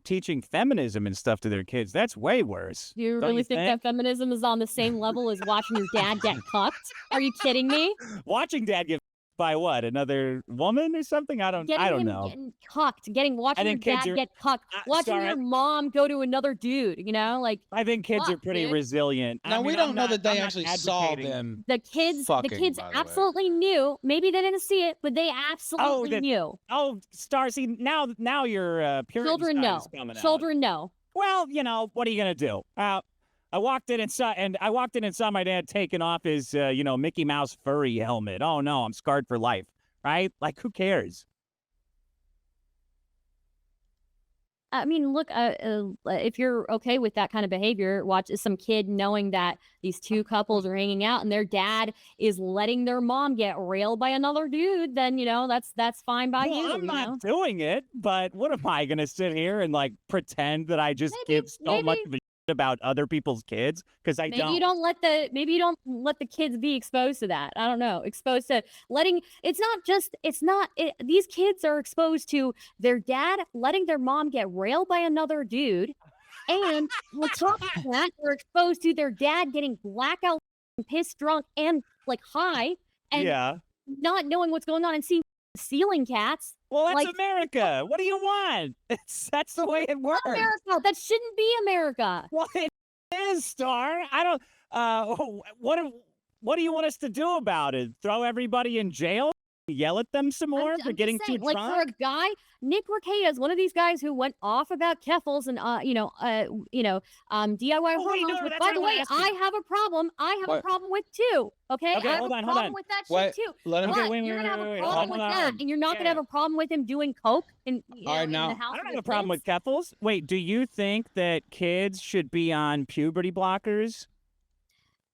teaching feminism and stuff to their kids. That's way worse. Do you Don't really you think that feminism is on the same level as watching your dad get cucked? Are you kidding me? Watching dad get by what? Another woman or something? I don't know. Getting cucked, watching your think kids dad are- get cucked, watching sorry, your mom go to another dude, you know, like I think kids are fuck, pretty dude. resilient. Now, I we mean, don't I'm know not- that they I'm not actually saw advocating- them. the kids Fucking, the kids by the way. absolutely knew. Maybe they didn't see it, but they absolutely knew. Oh, Star, see, now your Puritan Children side know. is coming out. Children know. Well, you know, what are you gonna do? I walked in and saw my dad taking off his Mickey Mouse furry helmet. Oh no, I'm scarred for life. Right? Like, who cares? I mean, look, if you're okay with that kind of behavior, watch some kid knowing that these two couples are hanging out and their dad is letting their mom get railed by another dude, then, you know, that's fine by Well, you. I'm you not know? doing it, but what am I gonna sit here and like pretend that I just give so much of a shit about other people's kids? Because I Maybe don't. you don't let the kids be exposed to that. I don't know. Exposed to these kids are exposed to their dad letting their mom get railed by another dude. And on top of that, they're exposed to their dad getting blackout, pissed drunk, and like high, and Yeah. not knowing what's going on and seeing ceiling cats. Well, that's like- America. What do you want? That's the way it works. America. That shouldn't be America. Well, it is, Star. I don't. What do you want us to do about it? Throw everybody in jail? Yell at them some more for I'm getting just saying, too like, drunk? for a guy, Nick Rekieta is one of these guys who went off about Keffels and DIY Oh, wait, hormones. no, Which, that's by what the I way, asked you. I have a problem. I have a What? problem with too. Okay, Okay, I have hold a on. problem with that Wait, shit too. let him But Okay, wait, you're gonna have wait, a wait, problem hold with on. that, and you're not gonna Yeah. have a problem with him doing coke in All right, in now- the house. I don't with have a his problem with kids. Keffels. Wait, do you think that kids should be on puberty blockers?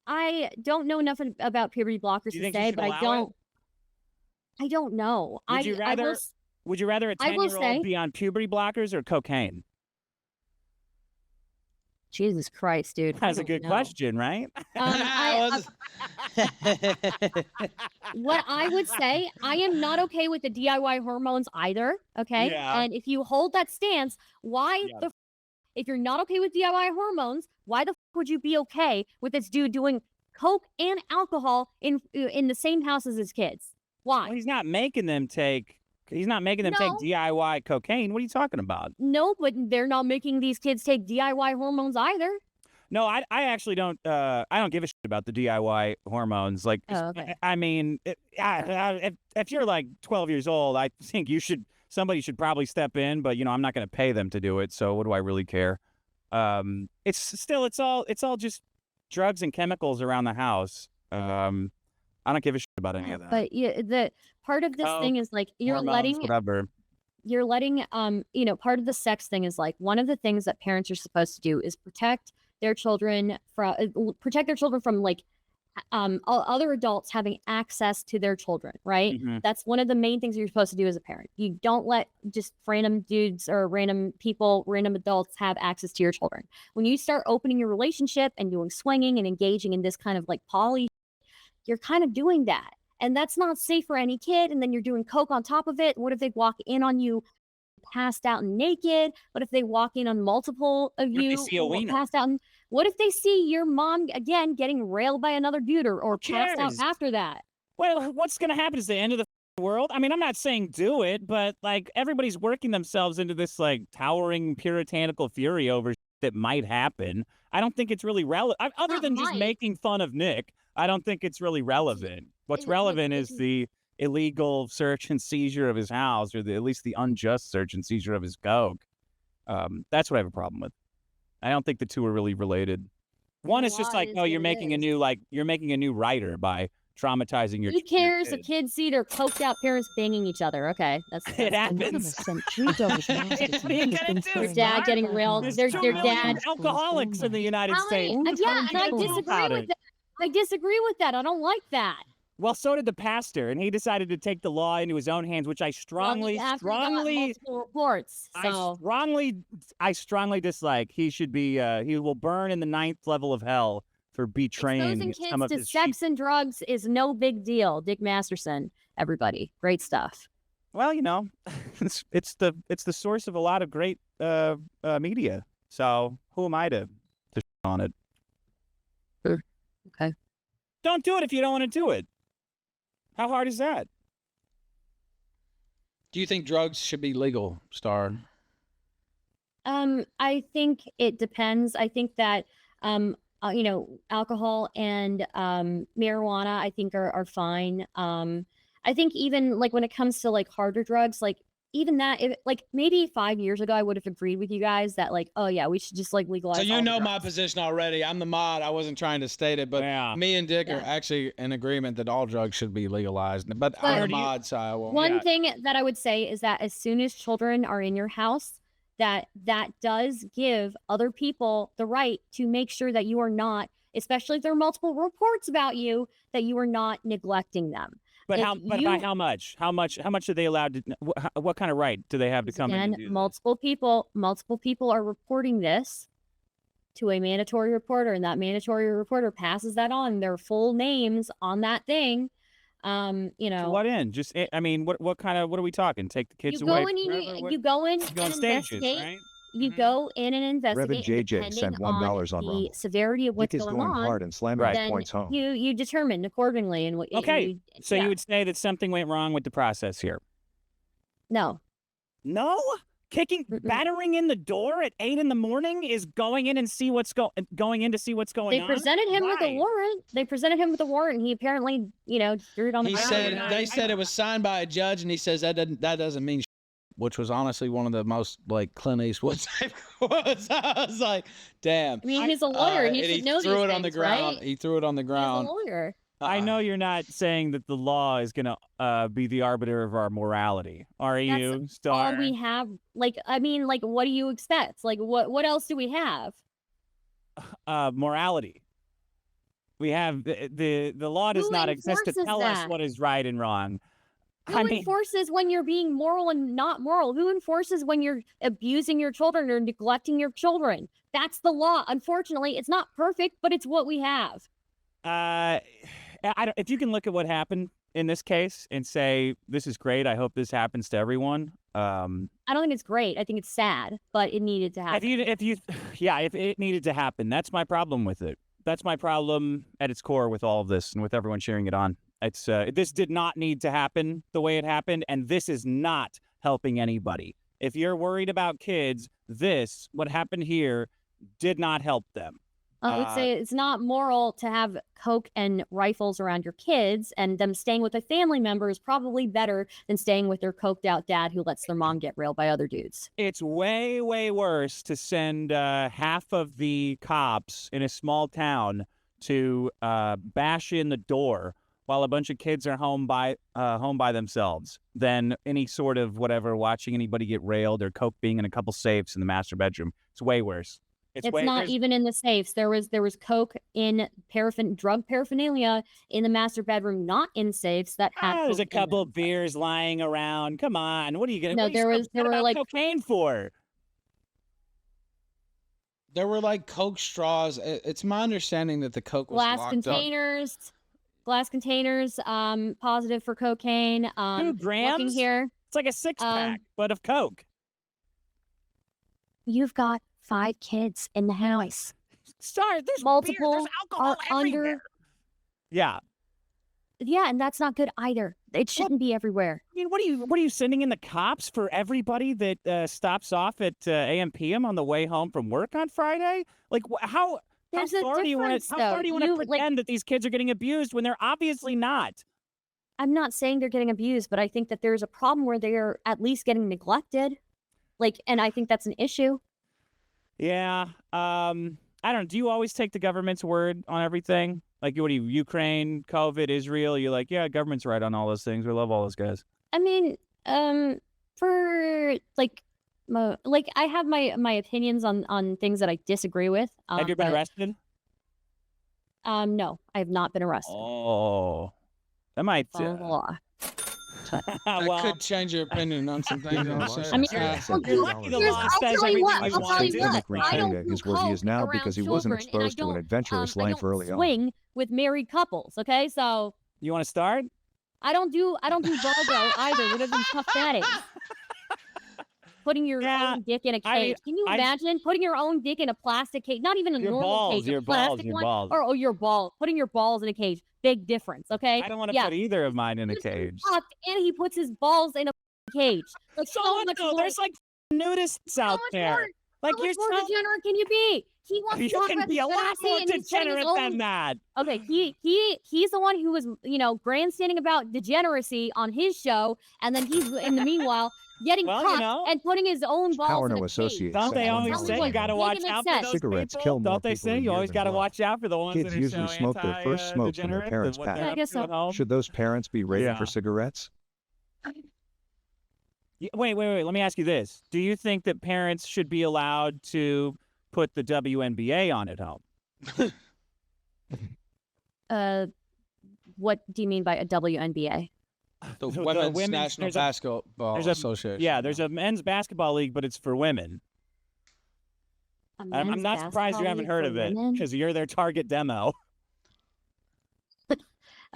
I don't know enough about puberty blockers Do you to think you say, should but allow it? I don't know. Would you rather? Would you rather a I will 10-year-old say- be on puberty blockers or cocaine? Jesus Christ, dude. That's I a good don't know. question, right? What I would say, I am not okay with the DIY hormones either. Okay. Yeah. And if you hold that stance, why Yeah. if you're not okay with DIY hormones, why the would you be okay with this dude doing coke and alcohol in the same house as his kids? Why? Well, he's not making them take. He's not making them take No. DIY cocaine. What are you talking about? No, but they're not making these kids take DIY hormones either. No, I actually don't. I don't give a shit about the DIY hormones. Like, Oh, okay. I mean, if you're like 12 years old, I think somebody should probably step in. But I'm not going to pay them to do it. So what do I really care? It's all just drugs and chemicals around the house. I don't give a shit about any of that. But yeah, the part of this thing is like Hormones, whatever. you're letting part of the sex thing is like one of the things that parents are supposed to do is protect their children from like other adults having access to their children, right? That's one of the main things you're supposed to do as a parent. You don't let just random dudes or random people, random adults have access to your children. When you start opening your relationship and doing swinging and engaging in this kind of like poly, you're kind of doing that. And that's not safe for any kid. And then you're doing coke on top of it. What if they walk in on you passed out and naked? What if they walk in on multiple of you passed out? What if they see your mom again getting railed by another dude or passed out after that? Well, what's going to happen is the end of the world. I mean, I'm not saying do it, but like everybody's working themselves into this like towering puritanical fury over that might happen. I don't think it's really relevant. Other than just making fun of Nick, I don't think it's really relevant. What's relevant is the illegal search and seizure of his house, or at least the unjust search and seizure of his coke. That's what I have a problem with. I don't think the two are really related. One is just like, oh, you're making a new writer by traumatizing your. Who cares? A kid see their coked out parents banging each other. Okay, that's it happens. Their dad getting railed. Their dad. Alcoholics in the United States. Yeah, and I disagree with that. I disagree with that. I don't like that. Well, so did the pastor, and he decided to take the law into his own hands, which I strongly reports. So I strongly dislike. He should be. He will burn in the 9th level of hell for betraying exposing some of kids his to sex and drugs is no big deal. Dick Masterson, everybody, great stuff. Well, you know, it's the source of a lot of great media. So who am I to on it? Okay. Don't do it if you don't want to do it. How hard is that? Do you think drugs should be legal, Star? I think it depends. I think that, alcohol and marijuana, I think are fine. I think even like when it comes to like harder drugs, like even that, like maybe 5 years ago, I would have agreed with you guys that like, oh yeah, we should just like legalize. So you know my position already. I'm the mod. I wasn't trying to state it, but me and Dick are actually in agreement that all drugs should be legalized. But I'm the mod, so I won't. One thing that I would say is that as soon as children are in your house, that does give other people the right to make sure that you are not, especially if there are multiple reports about you, that you are not neglecting them. But by how much? How much are they allowed to? What kind of right do they have to come in and do multiple people are reporting this to a mandatory reporter, and that mandatory reporter passes that on, their full names on that thing. To what end? Just I mean, what are we talking? Take the kids away? You go in and stages, right? You go in and investigate. Reverend JJ sent $1 on the severity of what's Dick is going going on. hard and slamming his points home. You determine accordingly. And so you would say that something went wrong with the process here? No. Battering in the door at 8 a.m. is going in and see what's going on. They presented him with a warrant. And he apparently, threw it on the ground. They said it was signed by a judge, and he says that doesn't mean. Which was honestly one of the most like Clint Eastwood type quotes. I was like, damn. I mean, he's a lawyer, and he should know these things, on the ground. Right? He threw it on the ground. He's a lawyer. I know you're not saying that the law is going to be the arbiter of our morality. Are you, Star? All we have, what do you expect? Like, what else do we have? Morality. We have the law does not exist to tell us what is right and wrong. Who enforces when you're being moral and not moral? Who enforces when you're abusing your children or neglecting your children? That's the law. Unfortunately, it's not perfect, but it's what we have. If you can look at what happened in this case and say, this is great, I hope this happens to everyone. I don't think it's great. I think it's sad, but it needed to happen. If it needed to happen, that's my problem with it. That's my problem at its core with all of this and with everyone cheering it on. It's this did not need to happen the way it happened, and this is not helping anybody. If you're worried about kids, what happened here, did not help them. I would say it's not moral to have coke and rifles around your kids, and them staying with a family member is probably better than staying with their coked out dad who lets their mom get railed by other dudes. It's way, way worse to send half of the cops in a small town to bash in the door while a bunch of kids are home by themselves than any sort of watching anybody get railed or coke being in a couple safes in the master bedroom. It's way worse. It's not even in the safes. There was coke in drug paraphernalia in the master bedroom, not in safes that had. There's a couple of beers lying around. Come on, what are you gonna? No, there were like cocaine for. There were like Coke straws. It's my understanding that the Coke was glass containers, positive for cocaine. 2 grams. Looking here, it's like a 6-pack, but of Coke. You've got 5 kids in the house. Sorry, there's multiple beer, there's alcohol everywhere. Yeah, and that's not good either. It shouldn't be everywhere. I mean, what are you sending in the cops for everybody that stops off at AM/PM on the way home from work on Friday? Like, how far do you want to pretend that these kids are getting abused when they're obviously not? I'm not saying they're getting abused, but I think that there's a problem where they're at least getting neglected. And I think that's an issue. Yeah. I don't know. Do you always take the government's word on everything? Like, what are you, Ukraine, COVID, Israel? You're like, yeah, government's right on all those things. We love all those guys. I mean, for I have my opinions on things that I disagree with. Have you been arrested? No, I have not been arrested. Oh, that might follow the law. That could change your opinion on some things. I mean, I'll tell you what. Nick Rekieta is where he is now because he wasn't exposed to an adventurous life early on. Swing with married couples, okay? So you want to start? I don't do Volvo either. Whatever the fuck that is. Putting your own dick in a cage. Can you imagine putting your own dick in a plastic cage? Not even a normal cage, a plastic one. Or your balls. Putting your balls in a cage. Big difference, okay? I don't want to put either of mine in a cage. And he puts his balls in a cage. Like, so much more. There's like nudists out there. Like, how much more degenerate can you be? He wants you can be a lot more degenerate than that. Okay, he's the one who was, grandstanding about degeneracy on his show, and then he's in the meanwhile getting caught and putting his own balls power in no a associate. cage. Don't they always say you got to watch out for those cigarettes people? kill more Don't they people say in you a always year got to than watch out for the ones kids that are usually so smoke their first smoke when their parents pass. I guess so. Should those parents be rated for cigarettes? Wait. Let me ask you this. Do you think that parents should be allowed to put the WNBA on at home? What do you mean by a WNBA? The Women's National Basketball Association. Yeah, there's a men's basketball league, but it's for women. I'm not surprised you haven't heard of it because you're their target demo. No,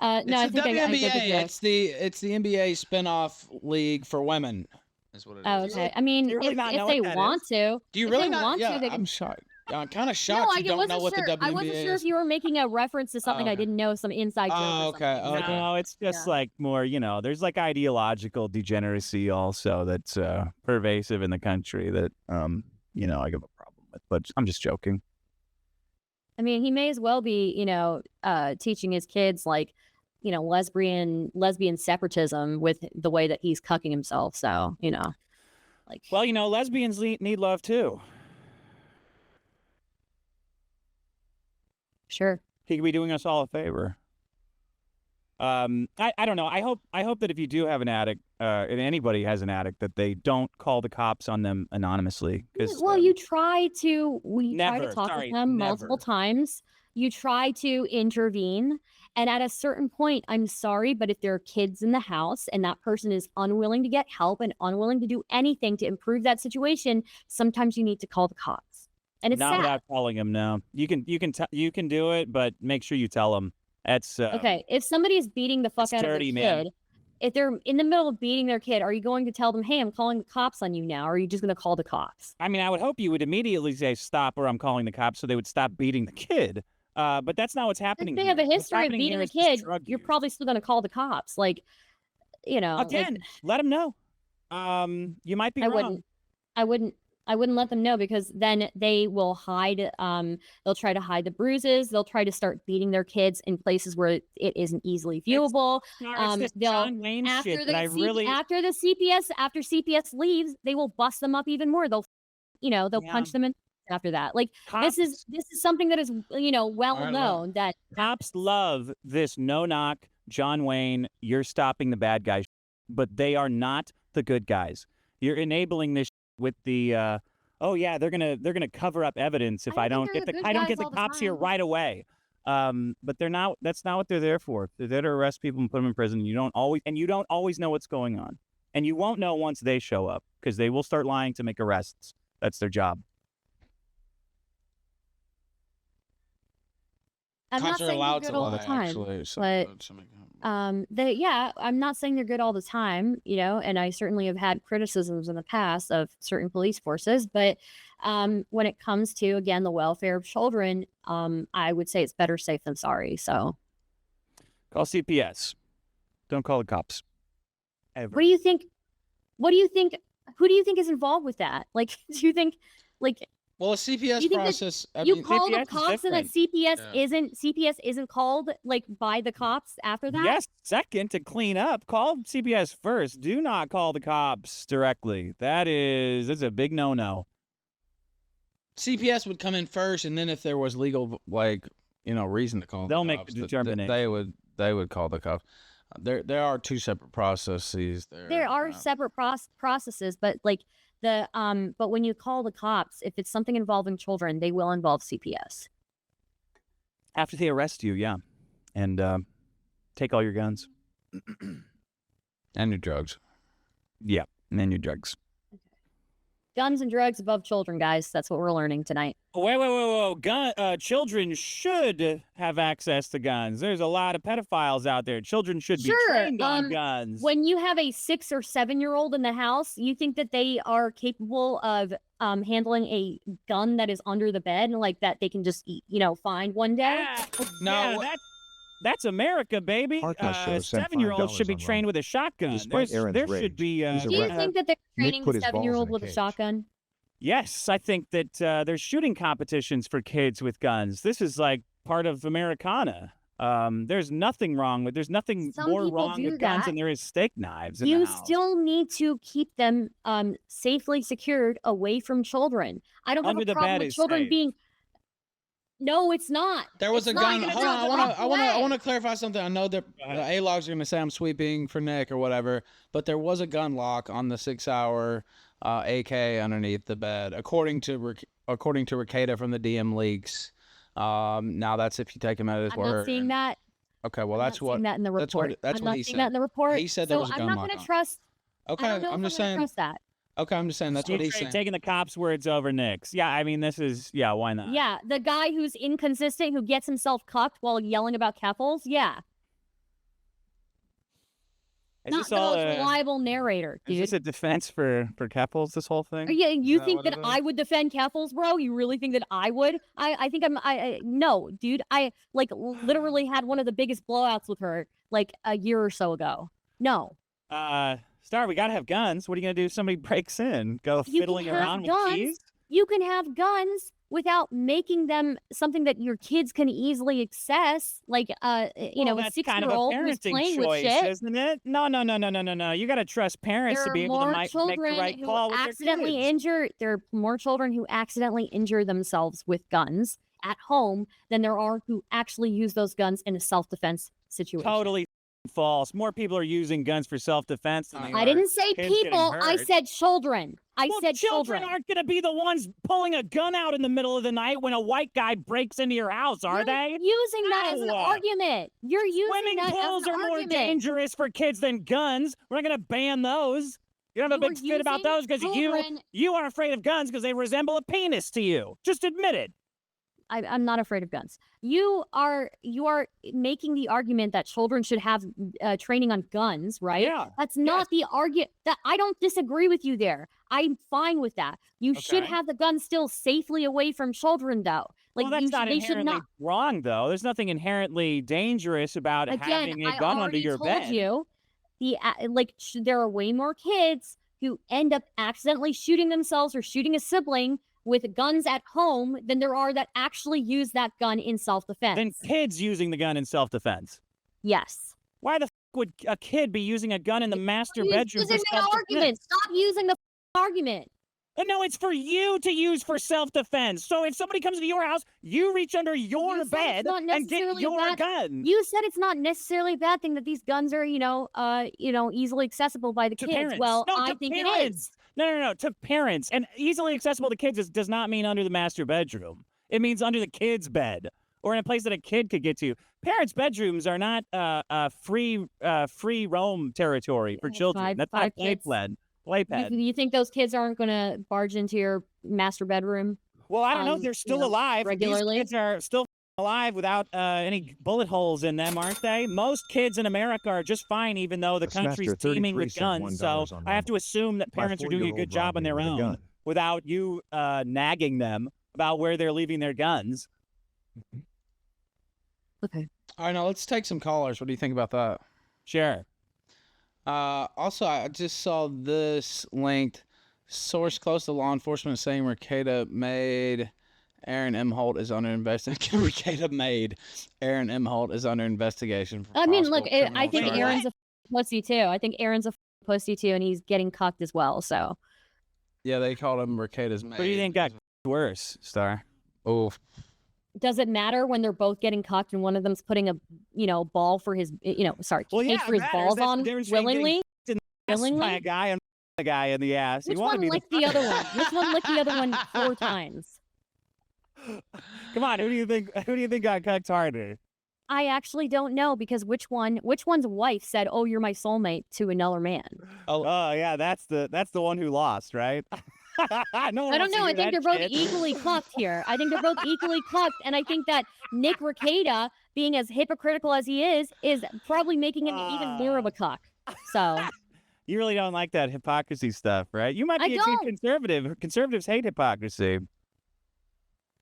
I think WNBA. I it's the NBA spinoff league for women. Is what it is. Oh, okay. I mean, if they want to. Do you really want to? they can... I'm shocked. I'm kind of shocked you don't know what the WNBA is. I wasn't sure if you were making a reference to something I didn't know, some inside joke or something. No, it's just like more, there's like ideological degeneracy also that's pervasive in the country that, I have a problem with. But I'm just joking. I mean, he may as well be, teaching his kids like, lesbian separatism with the way that he's cucking himself. So, like. Well, lesbians need love too. Sure. He could be doing us all a favor. I don't know. I hope that if you do have an addict, and anybody has an addict, that they don't call the cops on them anonymously. Well, you try to talk with them multiple times. You try to intervene. And at a certain point, I'm sorry, but if there are kids in the house and that person is unwilling to get help and unwilling to do anything to improve that situation, sometimes you need to call the cops. And it's not sad. Without calling them. No, you can do it, but make sure you tell them. That's okay. If somebody is beating the fuck out of their kid, if they're in the middle of beating their kid, are you going to tell them, "Hey, I'm calling the cops on you now"? Or are you just going to call the cops? I mean, I would hope you would immediately say stop, or I'm calling the cops, so they would stop beating the kid. But that's not what's happening. If they have a history of beating a kid, you're probably still going to call the cops. Like, again, let them know. You might be wrong. I wouldn't let them know because then they will hide. They'll try to hide the bruises. They'll try to start beating their kids in places where it isn't easily viewable. It's John Wayne shit that after CPS leaves, they will bust them up even more. They'll punch them in after that. Like cops, this is something that is well known that cops love this no knock John Wayne. You're stopping the bad guys, but they are not the good guys. You're enabling this with the oh yeah, they're gonna cover up evidence if I don't get the cops here right away. But they're not. That's not what they're there for. They're there to arrest people and put them in prison. You don't always know what's going on, and you won't know once they show up because they will start lying to make arrests. That's their job. I'm not saying they're good all the time, but I'm not saying they're good all the time, and I certainly have had criticisms in the past of certain police forces, but when it comes to, again, the welfare of children, I would say it's better safe than sorry. So call CPS. Don't call the cops. Ever. What do you think? Who do you think is involved with that? Like, do you think, like... Well, a CPS process. You call the cops and that CPS isn't called by the cops after that? Yes, second to clean up. Call CPS first. Do not call the cops directly. That's a big no-no. CPS would come in first, and then if there was legal reason to call, they'll make the determination. They would call the cops. There are two separate processes. There are separate processes, but but when you call the cops, if it's something involving children, they will involve CPS. After they arrest you, yeah. And take all your guns. And your drugs. Yeah, and your drugs. Guns and drugs above children, guys. That's what we're learning tonight. Wait. Children should have access to guns. There's a lot of pedophiles out there. Children should be trained on guns. When you have a 6 or 7-year-old in the house, you think that they are capable of handling a gun that is under the bed and that they can just find one day? No, that's America, baby. 7-yearolds should be trained with a shotgun. There should be. Do you think that they're training a 7-year-old with a shotgun? Yes, I think that there's shooting competitions for kids with guns. This is part of Americana. There's nothing wrong with. There's nothing more wrong with guns than there is steak knives. You still need to keep them safely secured away from children. I don't have a problem with children being. No, it's not. There was a gun. Hold on, I want to clarify something. I know that A-Logs are going to say I'm sweeping for Nick or whatever, but there was a gun lock on the 6-hour AK underneath the bed, according to Rekieta from the DM leaks. Now that's if you take him at his word. I'm not seeing that. Okay, well that's what. I'm not seeing that in the report. That's what he said. That in the report. He said there was a gun lock. I'm not going to trust. Okay, I'm just saying. Trust that. Okay, I'm just saying that's what he's saying. Taking the cops' words over Nick's. Yeah, I mean, why not? Yeah, the guy who's inconsistent, who gets himself cuffed while yelling about Keffels, yeah. Not the most reliable narrator, dude. Is this a defense for Keffels, this whole thing? Yeah, you think that I would defend Keffels, bro? You really think that I would? I think no, dude. I literally had one of the biggest blowouts with her a year or so ago. No. Star, we gotta have guns. What are you gonna do if somebody breaks in? Go fiddling around with keys? You can have guns without making them something that your kids can easily access. A 6-year-old who's playing with shit, isn't it? No. You gotta trust parents to be able to make the right call with accidentally their kids. There are more children who accidentally injure themselves with guns at home than there are who actually use those guns in a self-defense situation. Totally false. More people are using guns for self-defense than I didn't say people. I said children. I said children aren't going to be the ones pulling a gun out in the middle of the night when a white guy breaks into your house, are they? Using that as an argument. You're using Swimming that pools as an are more argument. dangerous for kids than guns. We're not going to ban those. You don't have a big fit about those because you are afraid of guns because they resemble a penis to you. Just admit it. I'm not afraid of guns. You are making the argument that children should have training on guns, right? Yeah. That's not the argument. That I don't disagree with you there. I'm fine with that. You should have the gun still safely away from children, though. That's not inherently wrong, though. There's nothing inherently dangerous about having a gun under your bed. There are way more kids who end up accidentally shooting themselves or shooting a sibling with guns at home than there are that actually use that gun in self-defense. Than kids using the gun in self-defense. Yes. Why the would a kid be using a gun in the master bedroom for self-defense? Stop using the argument. No, it's for you to use for self-defense. So if somebody comes to your house, you reach under your bed and get your gun. You said it's not necessarily a bad thing that these guns are, easily accessible by the kids. Parents. Well, No, I think parents. it is. No, to parents. And easily accessible to kids does not mean under the master bedroom. It means under the kid's bed or in a place that a kid could get to. Parents' bedrooms are not free roam territory for children. That's not playpad. You think those kids aren't going to barge into your master bedroom? Well, I don't know. They're still alive. Regularly. These kids are still alive without any bullet holes in them, aren't they? Most kids in America are just fine, even though the country's teeming with guns. So I have to assume that parents are doing a good job on their own without you nagging them about where they're leaving their guns. Okay. All right, now let's take some callers. What do you think about that? Sure. Also, I just saw this linked. Source close to law enforcement saying Rekieta made Aaron Imholte is under investigation. Rekieta made Aaron Imholte is under investigation. I mean, look, I think Aaron's a pussy too. I think Aaron's a pussy too, and he's getting cucked as well. So. Yeah, they called him Rekieta's maid. What do you think got worse, Star? Oh. Does it matter when they're both getting cucked and one of them's putting a, ball for his, cake for his balls on willingly? Willingly? By a guy and a guy in the ass. Which one licked the other one? Which one licked the other one 4 times? Come on, who do you think got cucked harder? I actually don't know because which one's wife said, "Oh, you're my soulmate" to another man? Oh yeah, that's the one who lost, right? I don't know. I think they're both equally cucked here. I think they're both equally cucked, and I think that Nick Rekieta, being as hypocritical as he is probably making him even more of a cuck. So. You really don't like that hypocrisy stuff, right? You might be too conservative. Conservatives hate hypocrisy.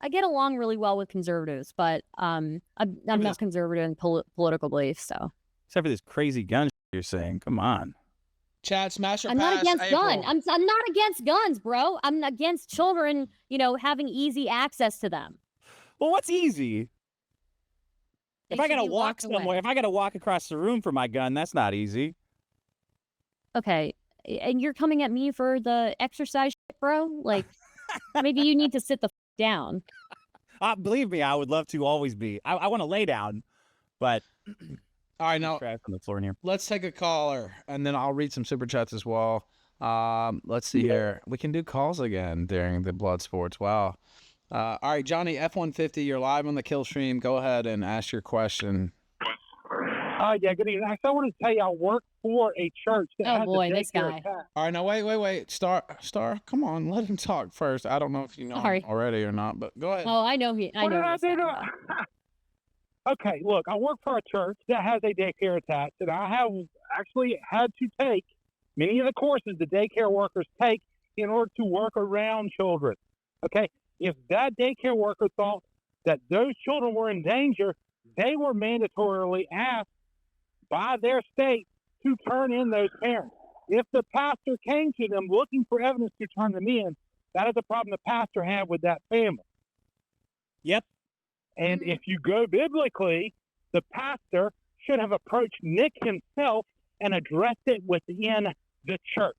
I get along really well with conservatives, but I'm not conservative in political beliefs. So. Except for this crazy gun you're saying. Come on. Chat, smash or pass. I'm not against April. guns. I'm not against guns, bro. I'm against children, having easy access to them. Well, what's easy? If I gotta walk somewhere, if I gotta walk across the room for my gun, that's not easy. Okay, and you're coming at me for the exercise shit, bro? Like, maybe you need to sit the down. Believe me, I would love to always be. I want to lay down, but... All right, now on the floor in here. Let's take a caller, and then I'll read some super chats as well. Let's see here. We can do calls again during the blood sports. Wow. All right, Johnny, F-150, you're live on the kill stream. Go ahead and ask your question. Yeah, good evening. I want to tell you, I work for a church that has this guy. All right, now wait. Star, come on, let him talk first. I don't know if you know him already or not, but go ahead. Oh, I know I know. Okay, look, I work for a church that has a daycare attached, and I have actually had to take many of the courses the daycare workers take in order to work around children. Okay, if that daycare worker thought that those children were in danger, they were mandatorily asked by their state to turn in those parents. If the pastor came to them looking for evidence to turn them in, that is a problem the pastor had with that family. Yep. And if you go biblically, the pastor should have approached Nick himself and addressed it within the church.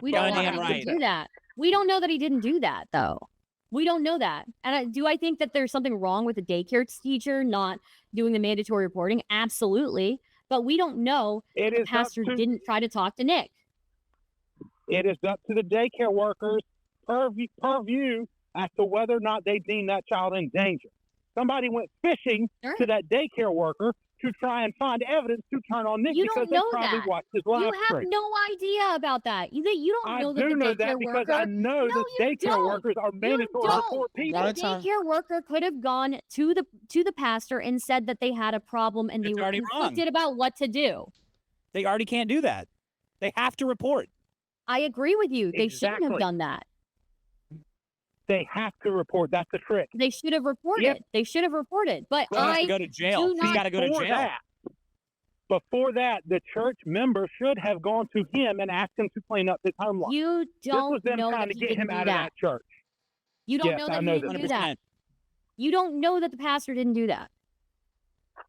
We don't know that he didn't do that. We don't know that he didn't do that, though. We don't know that. And do I think that there's something wrong with the daycare teacher not doing the mandatory reporting? Absolutely. But we don't know if the pastor didn't try to talk to Nick. It is up to the daycare workers' purview as to whether or not they deem that child in danger. Somebody went fishing to that daycare worker to try and find evidence to turn on Nick because they probably watched his live stream. You have no idea about that. You don't know that the daycare because I know that daycare workers are mandatory to report people. The daycare worker could have gone to the pastor and said that they had a problem and they were conflicted about what to do. They already can't do that. They have to report. I agree with you. They shouldn't have done that. They have to report. That's the trick. They should have reported. Yep. They should have reported. But I go to jail. He's got to go to jail. Before that, the church member should have gone to him and asked him to clean up his home life. You don't this was them know trying that to he get him didn't out do of that. that church. You don't know that he didn't do that. You don't know that the pastor didn't do that.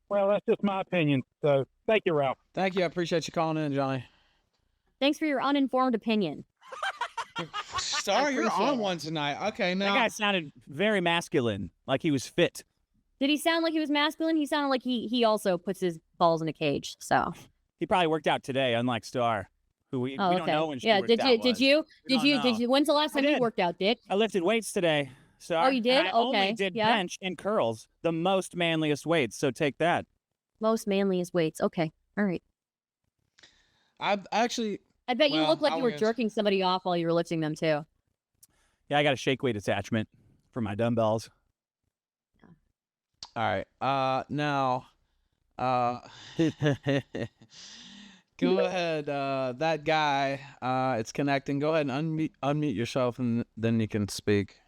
Well, that's just my opinion. So thank you, Ralph. Thank you. I appreciate you calling in, Johnny. Thanks for your uninformed opinion. Star, you're on one tonight. Okay, now That guy sounded very masculine, like he was fit. Did he sound like he was masculine? He sounded like he also puts his balls in a cage. So He probably worked out today, unlike Star, who we don't know when she worked did you out did was. you We did you don't did know. you? When's the last time you worked out, Dick? I lifted weights today. So Oh, you did? I only Okay, did yeah. bench and curls, the most manliest weights. So take that. Most manliest weights. Okay, all right. I actually. I bet you Well, look like I you were won't- jerking somebody off while you were lifting them too. Yeah, I got a shake weight attachment for my dumbbells. All right. Now, go ahead. That guy. It's connecting. Go ahead and unmute yourself, and then you can speak.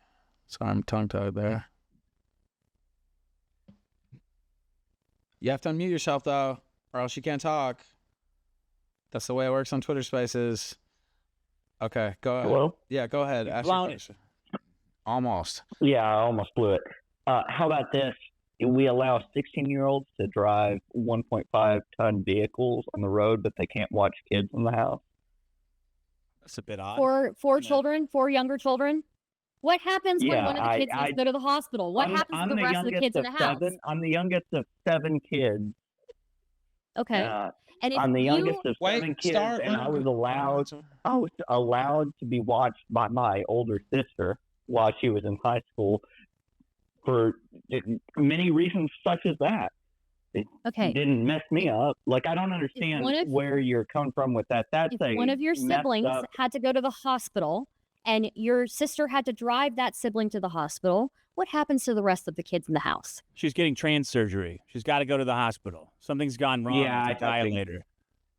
Sorry, I'm tongue-tied there. You have to unmute yourself though, or else you can't talk. That's the way it works on Twitter Spaces. Okay, go ahead. Hello? Yeah, go ahead. Ask your question. Almost. Yeah, I almost blew it. How about this? We allow 16-year-olds to drive 1.5-ton vehicles on the road, but they can't watch kids in the house. That's a bit odd. Four children, 4 younger children. What happens when Yeah, one of the kids needs to go to the hospital? What happens to the rest of the kids in the house? I'm the youngest of 7 kids. Okay. And if I'm the youngest of Wait, 7 kids, Star, and I was allowed to be watched by my older sister while she was in high school for many reasons such as that. It didn't mess me up. Like, I don't understand where you're coming from with that. That's if one of your siblings had to go to the hospital and your sister had to drive that sibling to the hospital, what happens to the rest of the kids in the house? She's getting trans surgery. She's got to go to the hospital. Something's gone wrong. Yeah, with the dilator.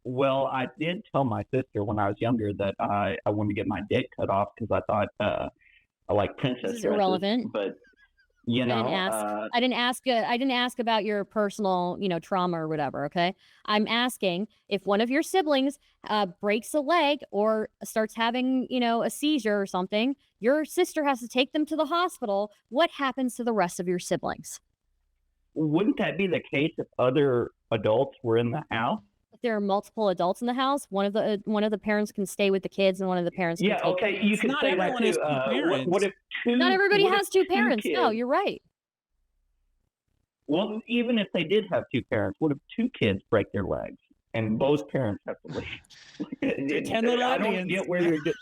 Well, I did tell my sister when I was younger that I wanted to get my dick cut off because I thought I like princess This is dresses, irrelevant. but you know, I didn't ask about your personal, trauma or whatever. Okay, I'm asking if one of your siblings breaks a leg or starts having, a seizure or something. Your sister has to take them to the hospital. What happens to the rest of your siblings? Wouldn't that be the case if other adults were in the house? If there are multiple adults in the house, one of the parents can stay with the kids, and one of the parents can take okay, you can say that too. What if two? Not everybody has 2 parents. Kids, No, you're right. Well, even if they did have 2 parents, what if 2 kids break their legs and both parents have to leave? I don't get where you're just.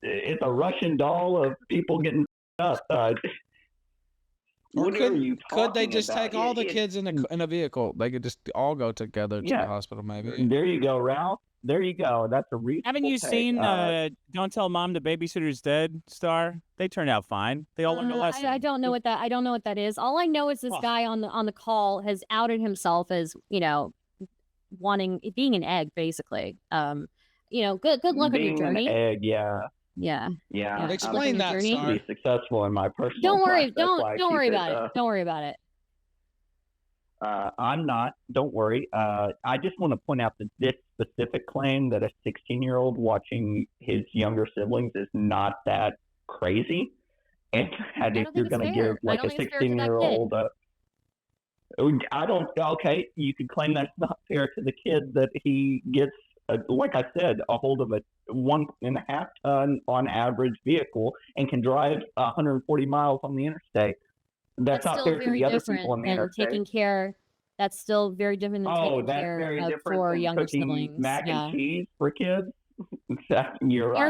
It's a Russian doll of people getting up. Or what are you could they talking just about? take all the kids in a vehicle? They could just all go together to the hospital, maybe. There you go, Ralph. There you go. That's a reasonable Haven't you take. seen Don't Tell Mom the Babysitter's Dead, Star? They turned out fine. They all learned a lesson. I don't know what that is. All I know is this guy on the call has outed himself as, being an egg, basically. Good luck on your journey. Being an egg, yeah. Yeah. Explain that, Star. Be successful in my personal Don't worry. life. That's why I Don't worry keep about it. Don't worry about it. I'm not. Don't worry. I just want to point out that this specific claim that a 16-year-old watching his younger siblings is not that crazy. And if you're going to give like a 16-year-old, okay, you could claim that's not fair to the kid that he gets, like I said, a hold of a 1.5-ton on average vehicle and can drive 140 miles on the interstate. That's not fair to the other people on the interstate. That's still very different than taking care of 4 younger siblings. Mac and cheese for kids. You're right.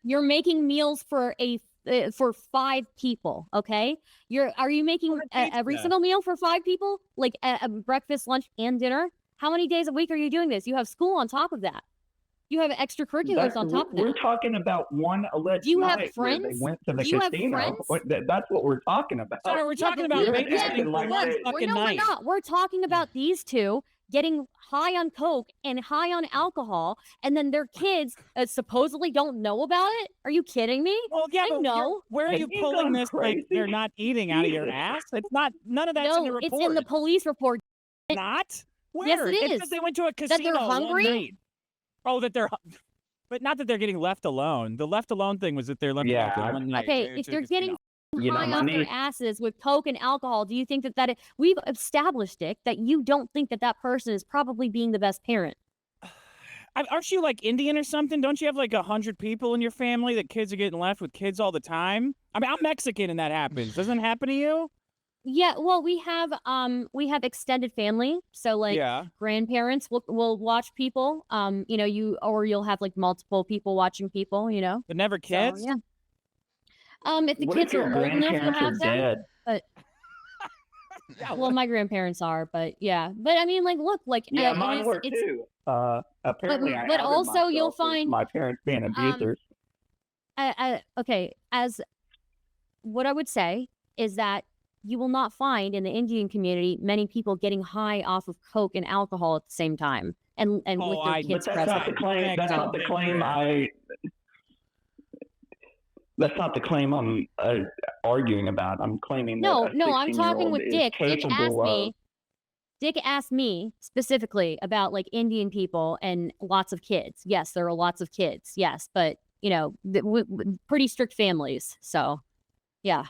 You're making meals for 5 people. Okay, are you making every single meal for 5 people, like a breakfast, lunch, and dinner? How many days a week are you doing this? You have school on top of that. You have extracurriculars on top of that. We're talking about one alleged Do you have night friends? where they went to the Do you have casino. friends? That's what we're talking about. Sorry, we're talking about babysitting for one fucking night. We're not. We're talking about these 2 getting high on coke and high on alcohol, and then their kids supposedly don't know about it. Are you kidding me? Well, yeah, but no. Where are you pulling this? Like they're not eating out of your ass? It's not. None of that's in the report. It's in the police report. Not? Where? Yes, it is. Because they went to a casino. That they're hungry. One night. Oh, that they're. But not that they're getting left alone. The left alone thing was that they're left alone one night. Okay, if they're getting high off their asses with coke and alcohol, do you think that we've established, Dick, that you don't think that person is probably being the best parent? aren't you like Indian or something? Don't you have like 100 people in your family that kids are getting left with kids all the time? I mean, I'm Mexican and that happens. Doesn't it happen to you? Yeah, well, we have extended family, so like grandparents will watch people. You'll have like multiple people watching people. But never kids. So, yeah. If the kids are old enough to have them, but well, my grandparents are, but yeah. But I mean, like, look, like mine were too. Apparently, but also you'll find my parents being abusers. Okay, as what I would say is that you will not find in the Indian community many people getting high off of coke and alcohol at the same time, and with their kids but present. Not the claim. That's not the claim. That's not the claim I'm arguing about. I'm claiming no, that I'm talking with Dick. Dick asked me specifically about like Indian people and lots of kids. Yes, there are lots of kids. Yes, but pretty strict families. So, yeah.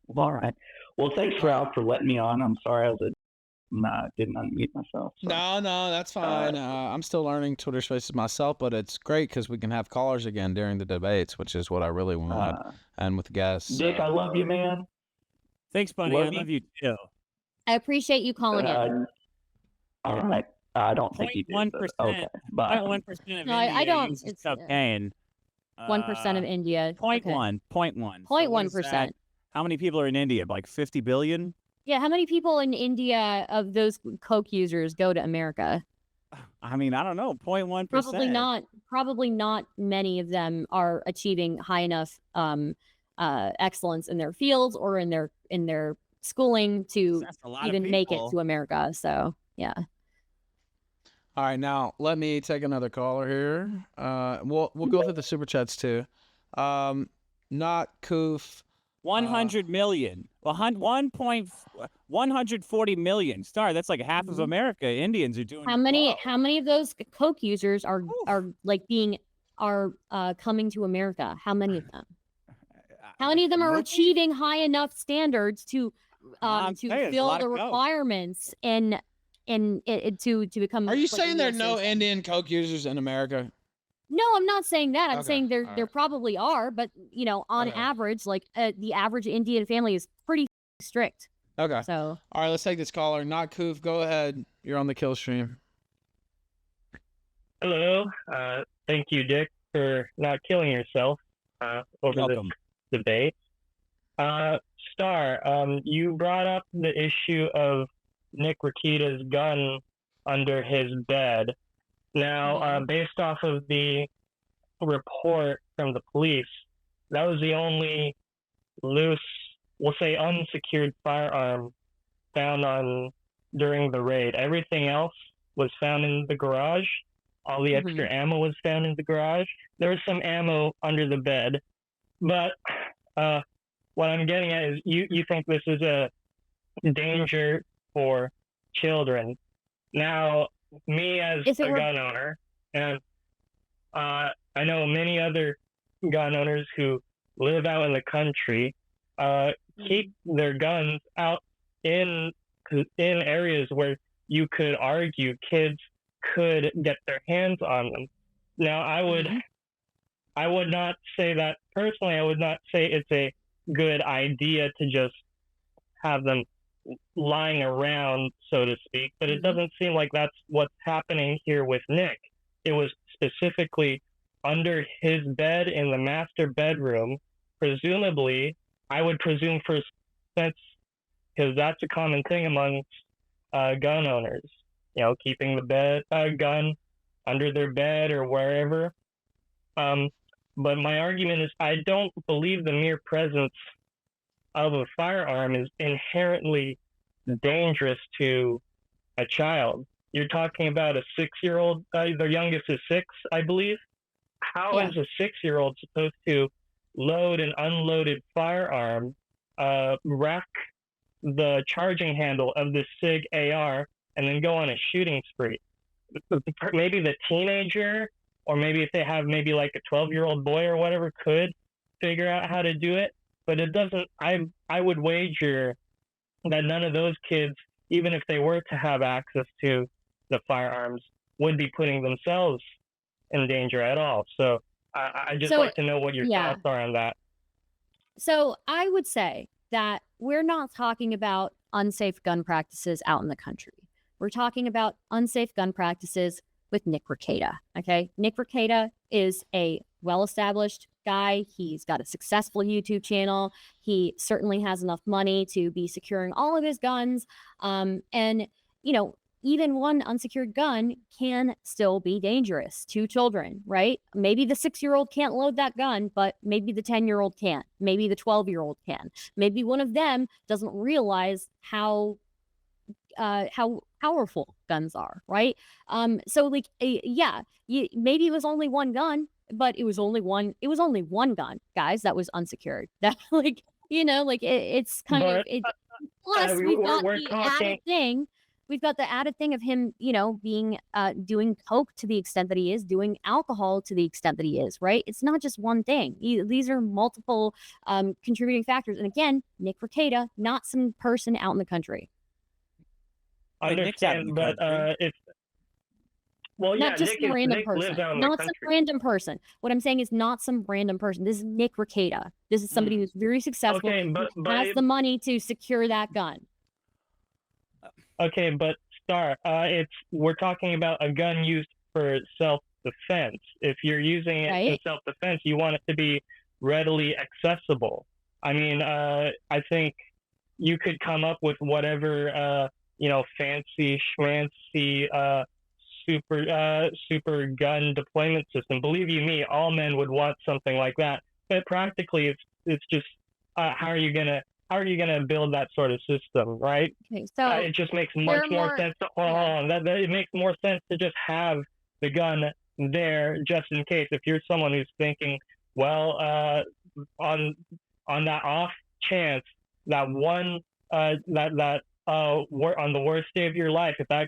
Well, all right. Well, thanks, Ralph, for letting me on. I'm sorry I didn't unmute myself. So. No, that's fine. I'm still learning Twitter Spaces myself, but it's great because we can have callers again during the debates, which is what I really want. And with guests. Dick, I love you, man. Thanks, buddy. I love you too. I appreciate you calling in. All right. I don't think you do. 1%. Okay. Bye. 1% of no, I don't. It's cocaine. 1% of India. 0.1. 0.1%. How many people are in India? Like 50 billion? Yeah, how many people in India of those coke users go to America? I mean, I don't know, 0.1%. Probably not many of them are achieving high enough excellence in their fields or in their schooling to even make it to America. So, yeah. All right, now let me take another caller here. We'll go through the super chats too. Not Koof. 100 million. Well, 140 million. That's like half of America. Indians are doing. How many of those coke users are coming to America? How many of them? How many of them are achieving high enough standards to fill the requirements and to become? Are you saying there are no Indian coke users in America? No, I'm not saying that. I'm saying there probably are, but on average, like the average Indian family is pretty strict. Okay. So. All right, let's take this caller. Not Koof. Go ahead. You're on the kill stream. Hello. Thank you, Dick, for not killing yourself over this debate. Star, you brought up the issue of Nick Rekieta's gun under his bed. Now, based off of the report from the police, that was the only loose, we'll say unsecured firearm found during the raid. Everything else was found in the garage. All the extra ammo was found in the garage. There was some ammo under the bed. But what I'm getting at is you think this is a danger for children. Now, me as a gun owner, and I know many other gun owners who live out in the country, keep their guns out in areas where you could argue kids could get their hands on them. Now, I would not say that personally. I would not say it's a good idea to just have them lying around, so to speak, but it doesn't seem like that's what's happening here with Nick. It was specifically under his bed in the master bedroom, presumably. I would presume for since because that's a common thing among gun owners, keeping the gun under their bed or wherever. But my argument is I don't believe the mere presence of a firearm is inherently dangerous to a child. You're talking about a 6-year-old, their youngest is 6, I believe. How is a 6-year-old supposed to load an unloaded firearm, rack the charging handle of the SIG AR, and then go on a shooting spree? Maybe the teenager, or maybe if they have maybe like a 12-year-old boy or whatever, could figure out how to do it. But it doesn't. I would wager that none of those kids, even if they were to have access to the firearms, would be putting themselves in danger at all. So I just like to know what your thoughts are on that. So I would say that we're not talking about unsafe gun practices out in the country. We're talking about unsafe gun practices with Nick Rekieta. Okay. Nick Rekieta is a well-established guy. He's got a successful YouTube channel. He certainly has enough money to be securing all of his guns. And, you know, even one unsecured gun can still be dangerous to children, right? Maybe the 6-year-old can't load that gun, but maybe the 10-year-old can. Maybe the 12-year-old can. Maybe one of them doesn't realize how powerful guns are, right? So like, maybe it was only one gun, but it was only one gun, guys, that was unsecured. That like, you know, like it's kind of it. Plus, we've got the added thing. We've got the added thing of him, you know, being doing coke to the extent that he is, doing alcohol to the extent that he is, right? It's not just one thing. These are multiple contributing factors. And again, Nick Rekieta, not some person out in the country. I understand, but if not just some random person, not some random person. What I'm saying is not some random person. This is Nick Rekieta. This is somebody who's very successful, who has the money to secure that gun. Okay, but Star, we're talking about a gun used for self-defense. If you're using it in self-defense, you want it to be readily accessible. I mean, I think you could come up with whatever fancy schmancy super gun deployment system. Believe you me, all men would want something like that. But practically, it's just how are you gonna build that sort of system, right? Okay, so it just makes much more sense. It makes more sense to just have the gun there just in case. If you're someone who's thinking, well, on that off chance that one on the worst day of your life, if that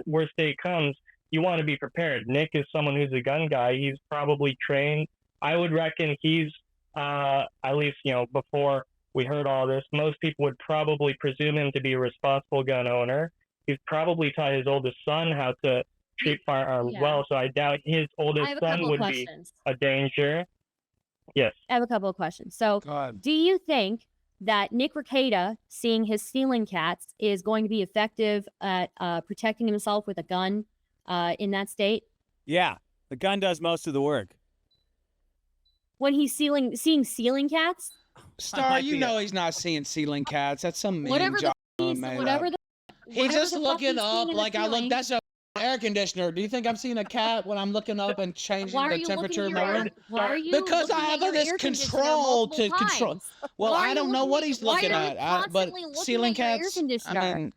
worst day comes, you want to be prepared. Nick is someone who's a gun guy. He's probably trained. I would reckon he's at least, before we heard all this, most people would probably presume him to be a responsible gun owner. He's probably taught his oldest son how to treat firearms well, so I doubt his oldest son would be a danger. Yes. I have a couple of questions. So, do you think that Nick Rekieta, seeing his ceiling cats, is going to be effective at protecting himself with a gun in that state? Yeah, the gun does most of the work. When he's seeing ceiling cats? Star, you know he's not seeing ceiling cats. That's some mean job. He's just looking up like I look. That's a air conditioner. Do you think I'm seeing a cat when I'm looking up and changing the temperature of my room? Why are you because I have this control to control. Well, I don't know what he's looking at, but ceiling cats. I mean,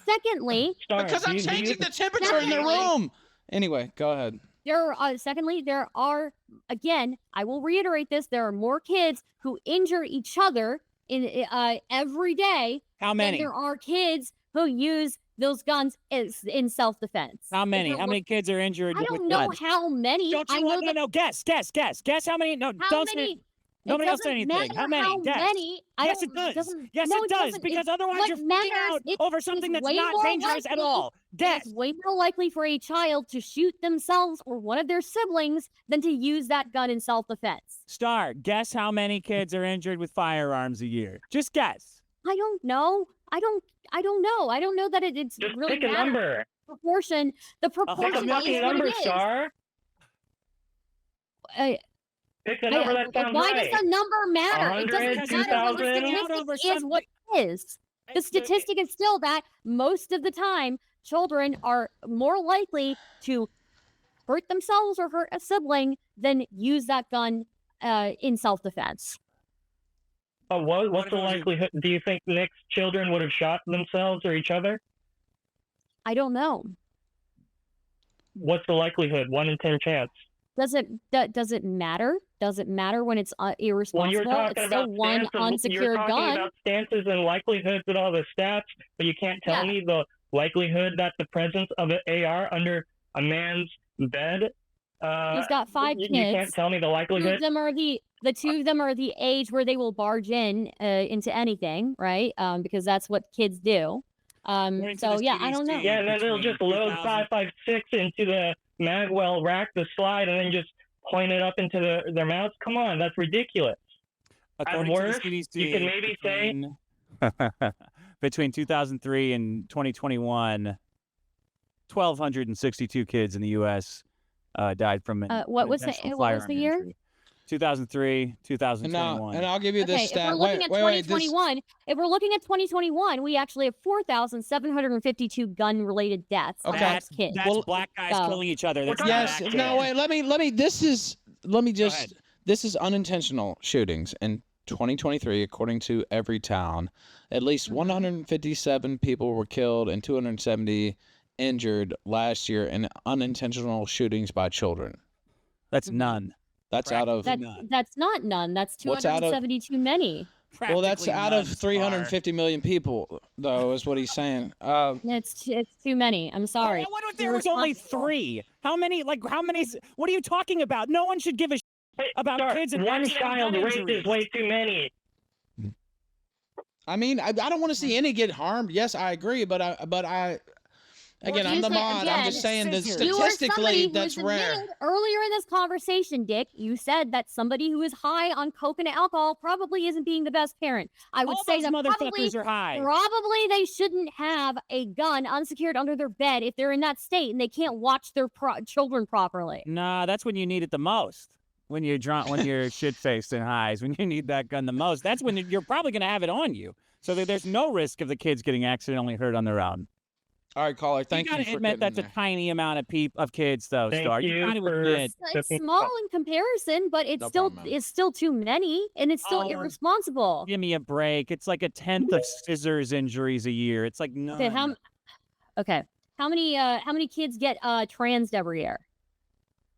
secondly, because I'm changing the temperature in the room. Anyway, go ahead. Secondly, there are, again, I will reiterate this, there are more kids who injure each other in every day. How many? Than there are kids who use those guns in self-defense. How many? How many kids are injured with guns? I don't know how many. Don't you want to know? Guess. Guess how many? No, don't say. Nobody else said anything. How many? Guess. Yes, it does. Yes, it does. Because otherwise you're freaking out over something that's not dangerous at all. Guess. It's way more likely for a child to shoot themselves or one of their siblings than to use that gun in self-defense. Star, guess how many kids are injured with firearms a year? Just guess. I don't know. I don't know. I don't know that it's just really pick a number. Proportion. The proportion pick a lucky number, Star. Pick the number that sounds why right. does the number matter? 100, it doesn't matter. The statistic is what it is. The statistic is still that most of the time, children are more likely to hurt themselves or hurt a sibling than use that gun in self-defense. What's the likelihood? Do you think Nick's children would have shot themselves or each other? I don't know. What's the likelihood? 1 in 10 chance. Does it matter? Does it matter when it's irresponsible? Well, it's still one unsecured gun. You're talking about stances and likelihoods and all the stats, but you can't tell me the likelihood that the presence of an AR under a man's bed. He's got 5 kids. You can't tell me the likelihood. The two of them are the age where they will barge into anything, right? Because that's what kids do. So yeah, I don't know. Yeah, and then they'll just load 5.56 into the magwell rack, the slide, and then just point it up into their mouths. Come on, that's ridiculous. According At worst, to the CDC, you can maybe say between 2003 and 2021, 1,262 kids in the U.S. Died from what was the year? Injury. 2003, 2021. And I'll give you this Okay, stat. if we're looking at 2021, if we're looking at 2021, we actually have 4,752 gun-related deaths amongst kids. That's black guys killing each other. That's yes. No, wait. Let me. This is unintentional shootings in 2023, according to Everytown. At least 157 people were killed and 270 injured last year in unintentional shootings by children. That's none. That's out of that's not none. That's 270 too many. Well, that's out of 350 million people, though, is what he's saying. It's too many. I'm sorry. What if there was only 3? How many? What are you talking about? No one should give a about kids and one child rape is way too many. I mean, I don't want to see any get harmed. Yes, I agree, but again, I'm the mod. I'm just saying that statistically, that's rare. Earlier in this conversation, Dick, you said that somebody who is high on coke and alcohol probably isn't being the best parent. I would say that motherfuckers are high. Probably they shouldn't have a gun unsecured under their bed if they're in that state and they can't watch their children properly. Nah, that's when you need it the most. When you're drunk, when you're shit-faced and high, is when you need that gun the most. That's when you're probably going to have it on you, so that there's no risk of the kids getting accidentally hurt on their own. All right, caller. Thank you. You gotta admit that's a tiny amount of kids, though. Star, you gotta admit it's small in comparison, but it's still too many, and it's still irresponsible. Give me a break. It's like 1/10 of scissors injuries a year. It's like none. Okay, how many kids get transed every year?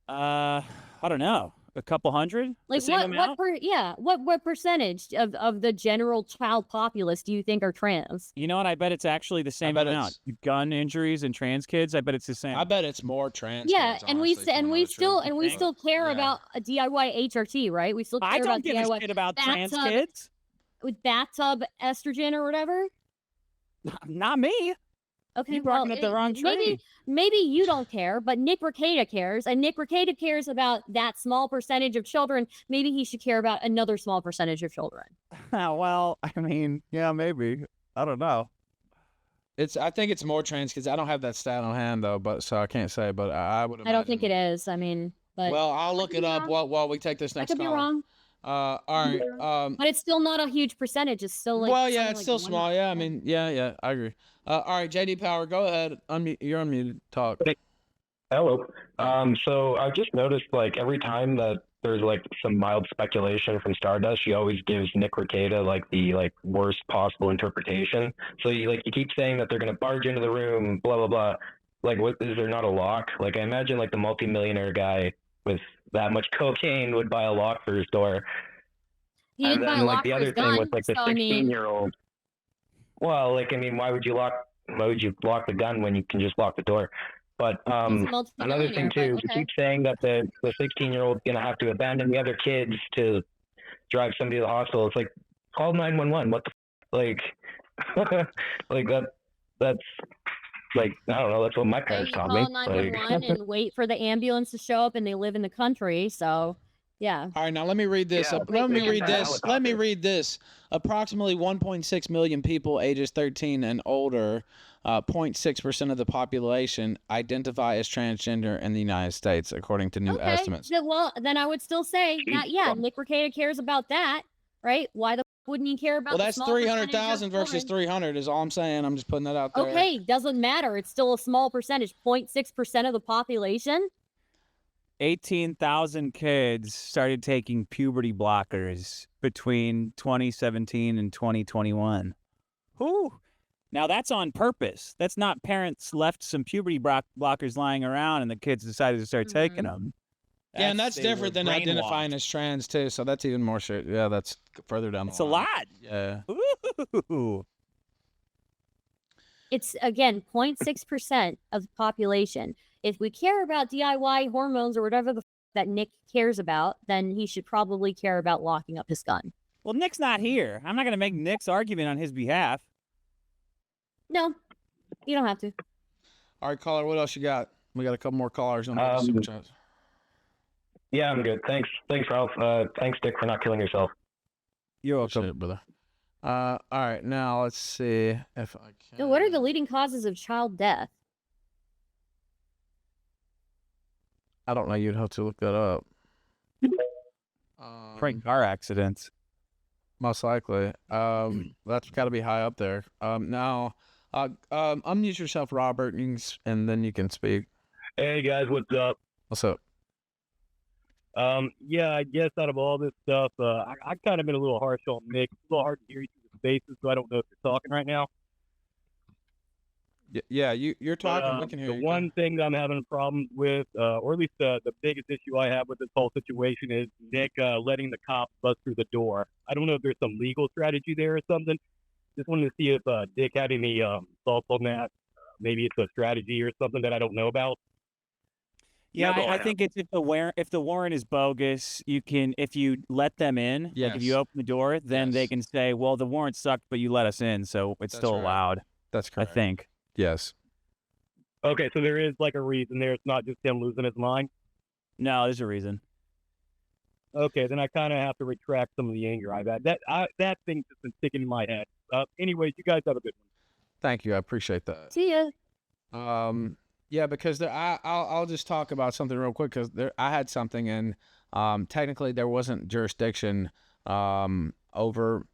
I don't know. A couple hundred? Like what percentage of the general child populace do you think are trans? You know what? I bet it's actually the same amount. Gun injuries and trans kids. I bet it's the same. I bet it's more trans. Yeah, kids, and we still care about a DIY HRT, right? We still care about DIY. I don't give a shit about trans kids with bathtub estrogen or whatever. Not me. Okay, you're barking at the wrong tree. Maybe you don't care, but Nick Rekieta cares, and Nick Rekieta cares about that small percentage of children. Maybe he should care about another small percentage of children. Well, I mean, yeah, maybe. I don't know. I think it's more trans kids. I don't have that stat on hand though, so I can't say. But I would. I don't think it is. I mean, but well, I'll look it up while we take this next. I could be wrong. All right. But it's still not a huge percentage. It's still like. Well, yeah, it's still small. Yeah, I mean, yeah, I agree. All right, JD Power, go ahead. You're unmuted. Talk. Hello. So I've just noticed, like, every time that there's like some mild speculation from Stardust, she always gives Nick Rekieta the worst possible interpretation. So you keep saying that they're gonna barge into the room, blah blah blah. Like, what is there not a lock? Like, I imagine the multimillionaire guy with that much cocaine would buy a lock for his door. He didn't buy a lock the for other his thing gun, with the 16-year-old. Well, I mean, why would you lock the gun when you can just lock the door? But another thing too, you keep saying that the 16-year-old's gonna have to abandon the other kids to drive somebody to the hospital. It's like, call 911. What the that's like, I don't know. That's what my parents taught me. Call 911 and wait for the ambulance to show up, and they live in the country, so. Yeah. All right, now let me read this. Let me read this. Approximately 1.6 million people ages 13 and older, 0.6% of the population identify as transgender in the United States, according to new estimates. Well, then I would still say that, Nick Rekieta cares about that, right? Why the wouldn't he care about? Well, that's 300,000 versus 300 is all I'm saying. I'm just putting that out there. Okay, doesn't matter. It's still a small percentage, 0.6% of the population. 18,000 kids started taking puberty blockers between 2017 and 2021. Whew. Now, that's on purpose. That's not parents left some puberty blockers lying around and the kids decided to start taking them. Yeah, and that's different than identifying as trans, too. So that's even more shit. Yeah, that's further down the line. It's a lot. Yeah. Ooh. It's, again, 0.6% of the population. If we care about DIY hormones or whatever that Nick cares about, then he should probably care about locking up his gun. Well, Nick's not here. I'm not going to make Nick's argument on his behalf. No, You don't have to. All right, caller, what else you got? We got a couple more callers on the super chats. Yeah, I'm good. Thanks, Ralph. Thanks, Dick, for not killing yourself. You're welcome, brother. All right, now let's see if I can. So what are the leading causes of child death? I don't know. You'd have to look that up. Prank car accidents. Most likely. That's got to be high up there. Now, unmute yourself, Robert, and then you can speak. Hey guys, what's up? What's up? Yeah, I guess out of all this stuff, I kind of been a little harsh on Nick. It's a little hard to hear you through the spaces, so I don't know if you're talking right now. Yeah, you're talking. We can hear the you. The one thing that I'm having problems with, or at least the biggest issue I have with this whole situation is Nick letting the cops bust through the door. I don't know if there's some legal strategy there or something. Just wanted to see if Dick had any thoughts on that. Maybe it's a strategy or something that I don't know about. Yeah, I think it's if the warrant is bogus, you can, if you let them in, like if you open the door, then they can say, well, the warrant sucked, but you let us in, so it's still allowed. That's correct. I think. Yes. Okay, so there is like a reason there. It's not just him losing his mind? No, there's a reason. Okay, then I kind of have to retract some of the anger I've had. That thing's just been sticking in my head. Anyways, you guys have a good one. Thank you. I appreciate that. See ya. Yeah, because I'll just talk about something real quick because I had something and technically there wasn't jurisdiction over.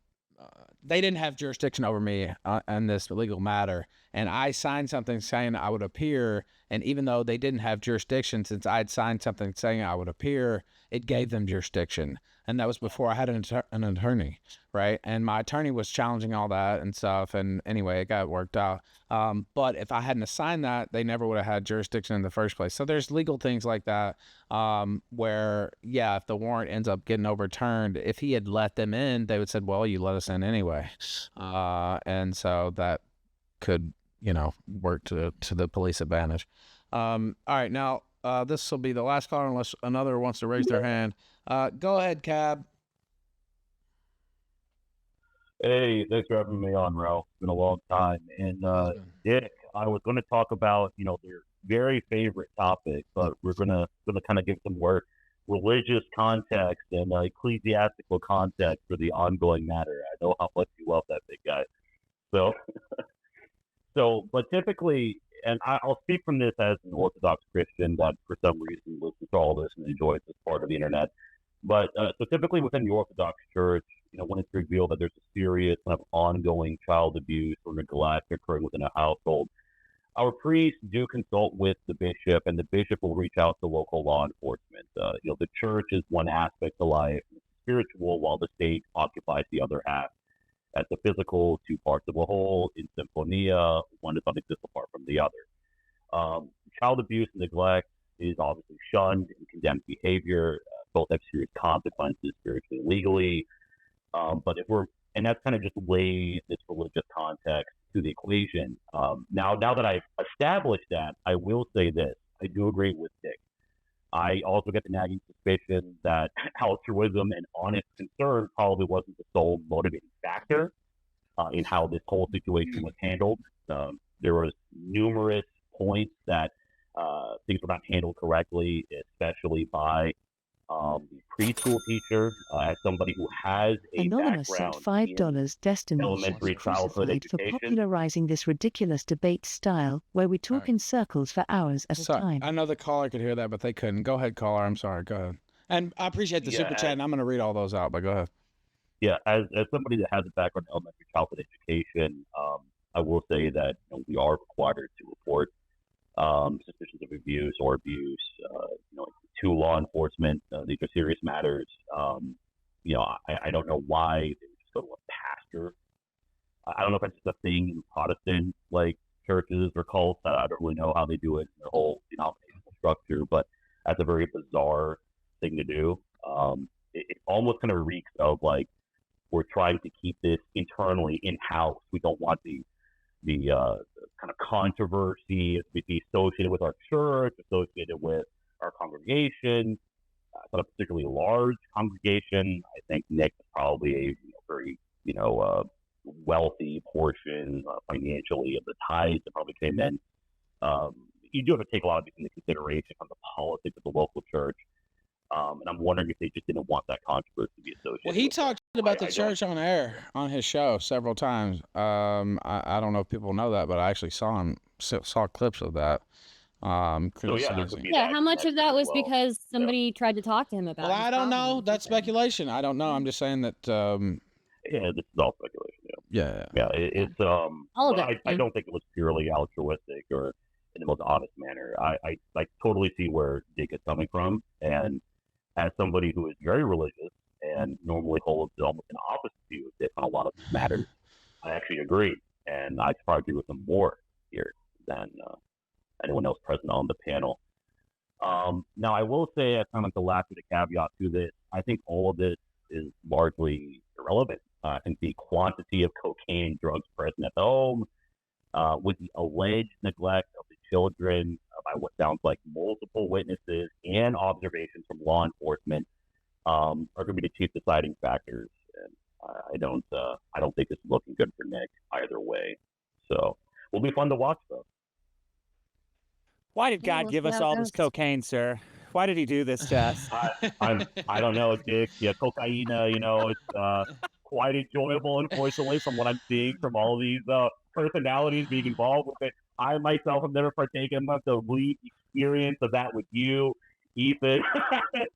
They didn't have jurisdiction over me on this legal matter, and I signed something saying I would appear. And even though they didn't have jurisdiction, since I had signed something saying I would appear, it gave them jurisdiction. And that was before I had an attorney, right? And my attorney was challenging all that and stuff. And anyway, it got worked out. But if I hadn't signed that, they never would have had jurisdiction in the first place. So there's legal things like that where, yeah, if the warrant ends up getting overturned, if he had let them in, they would said, well, you let us in anyway. And so that could, work to the police advantage. All right, now this will be the last caller unless another wants to raise their hand. Go ahead, Cab. Hey, thanks for having me on, Ralph. It's been a long time. And Dick, I was going to talk about, your very favorite topic, but we're gonna kind of give some more religious context and ecclesiastical context for the ongoing matter. I know how much you love that big guy. But typically, and I'll speak from this as an Orthodox Christian that for some reason listens to all this and enjoys this part of the internet. But so typically within the Orthodox Church, when it's revealed that there's a serious kind of ongoing child abuse or neglect occurring within a household, our priests do consult with the bishop, and the bishop will reach out to local law enforcement. The church is one aspect of life, spiritual, while the state occupies the other half. As the physical, two parts of a whole. In symphonia, one does not exist apart from the other. Child abuse and neglect is obviously shunned and condemned behavior. Both have serious consequences spiritually and legally. And that's kind of just lay this religious context to the equation. Now that I've established that, I will say this. I do agree with Dick. I also get the nagging suspicion that altruism and honest concern probably wasn't the sole motivating factor in how this whole situation was handled. There was numerous points that things were not handled correctly, especially by the preschool teacher, as somebody who has a Anonymous background sent $5 destined elementary childhood for education. popularizing this ridiculous debate style where we talk in circles for hours at a time. I know the caller could hear that, but they couldn't. Go ahead, caller. I'm sorry. Go ahead. And I appreciate the super chat, and I'm going to read all those out, but go ahead. Yeah, as somebody that has a background in elementary childhood education, I will say that we are required to report suspicions of abuse or abuse, to law enforcement. These are serious matters. I don't know why they would just go to a pastor. I don't know if that's just a thing in Protestant churches or cults. I don't really know how they do it in their whole denominational structure, but that's a very bizarre thing to do. It almost kind of reeks of we're trying to keep this internally in-house. We don't want the kind of controversy to be associated with our church, associated with our congregation. It's not a particularly large congregation. I think Nick is probably a very wealthy portion financially of the ties that probably came in. You do have to take a lot of these into consideration from the politics of the local church. And I'm wondering if they just didn't want that controversy to be associated. Well, he talked about the church on air on his show several times. I don't know if people know that, but I actually saw clips of that. Yeah, how much of that was because somebody tried to talk to him about it? Well, I don't know. That's speculation. I don't know. I'm just saying that. Yeah, this is all speculation. Yeah. It's all of it. I don't think it was purely altruistic or in the most honest manner. I totally see where Dick is coming from, and as somebody who is very religious and normally holds almost an opposite view of Dick on a lot of matters, I actually agree, and I probably agree with him more here than anyone else present on the panel. Now, I will say, as kind of like the last bit of caveat to this, I think all of this is largely irrelevant. I think the quantity of cocaine and drugs present at the home, with the alleged neglect of the children by what sounds like multiple witnesses and observations from law enforcement, are going to be the chief deciding factors. And I don't think this is looking good for Nick either way. So will be fun to watch, though. Why did God give us all this cocaine, sir? Why did he do this to us? I don't know, Dick. Yeah, cocaine, it's quite enjoyable, unfortunately, from what I'm seeing from all these personalities being involved with it. I myself have never partaken of the lead experience of that with you, Ethan.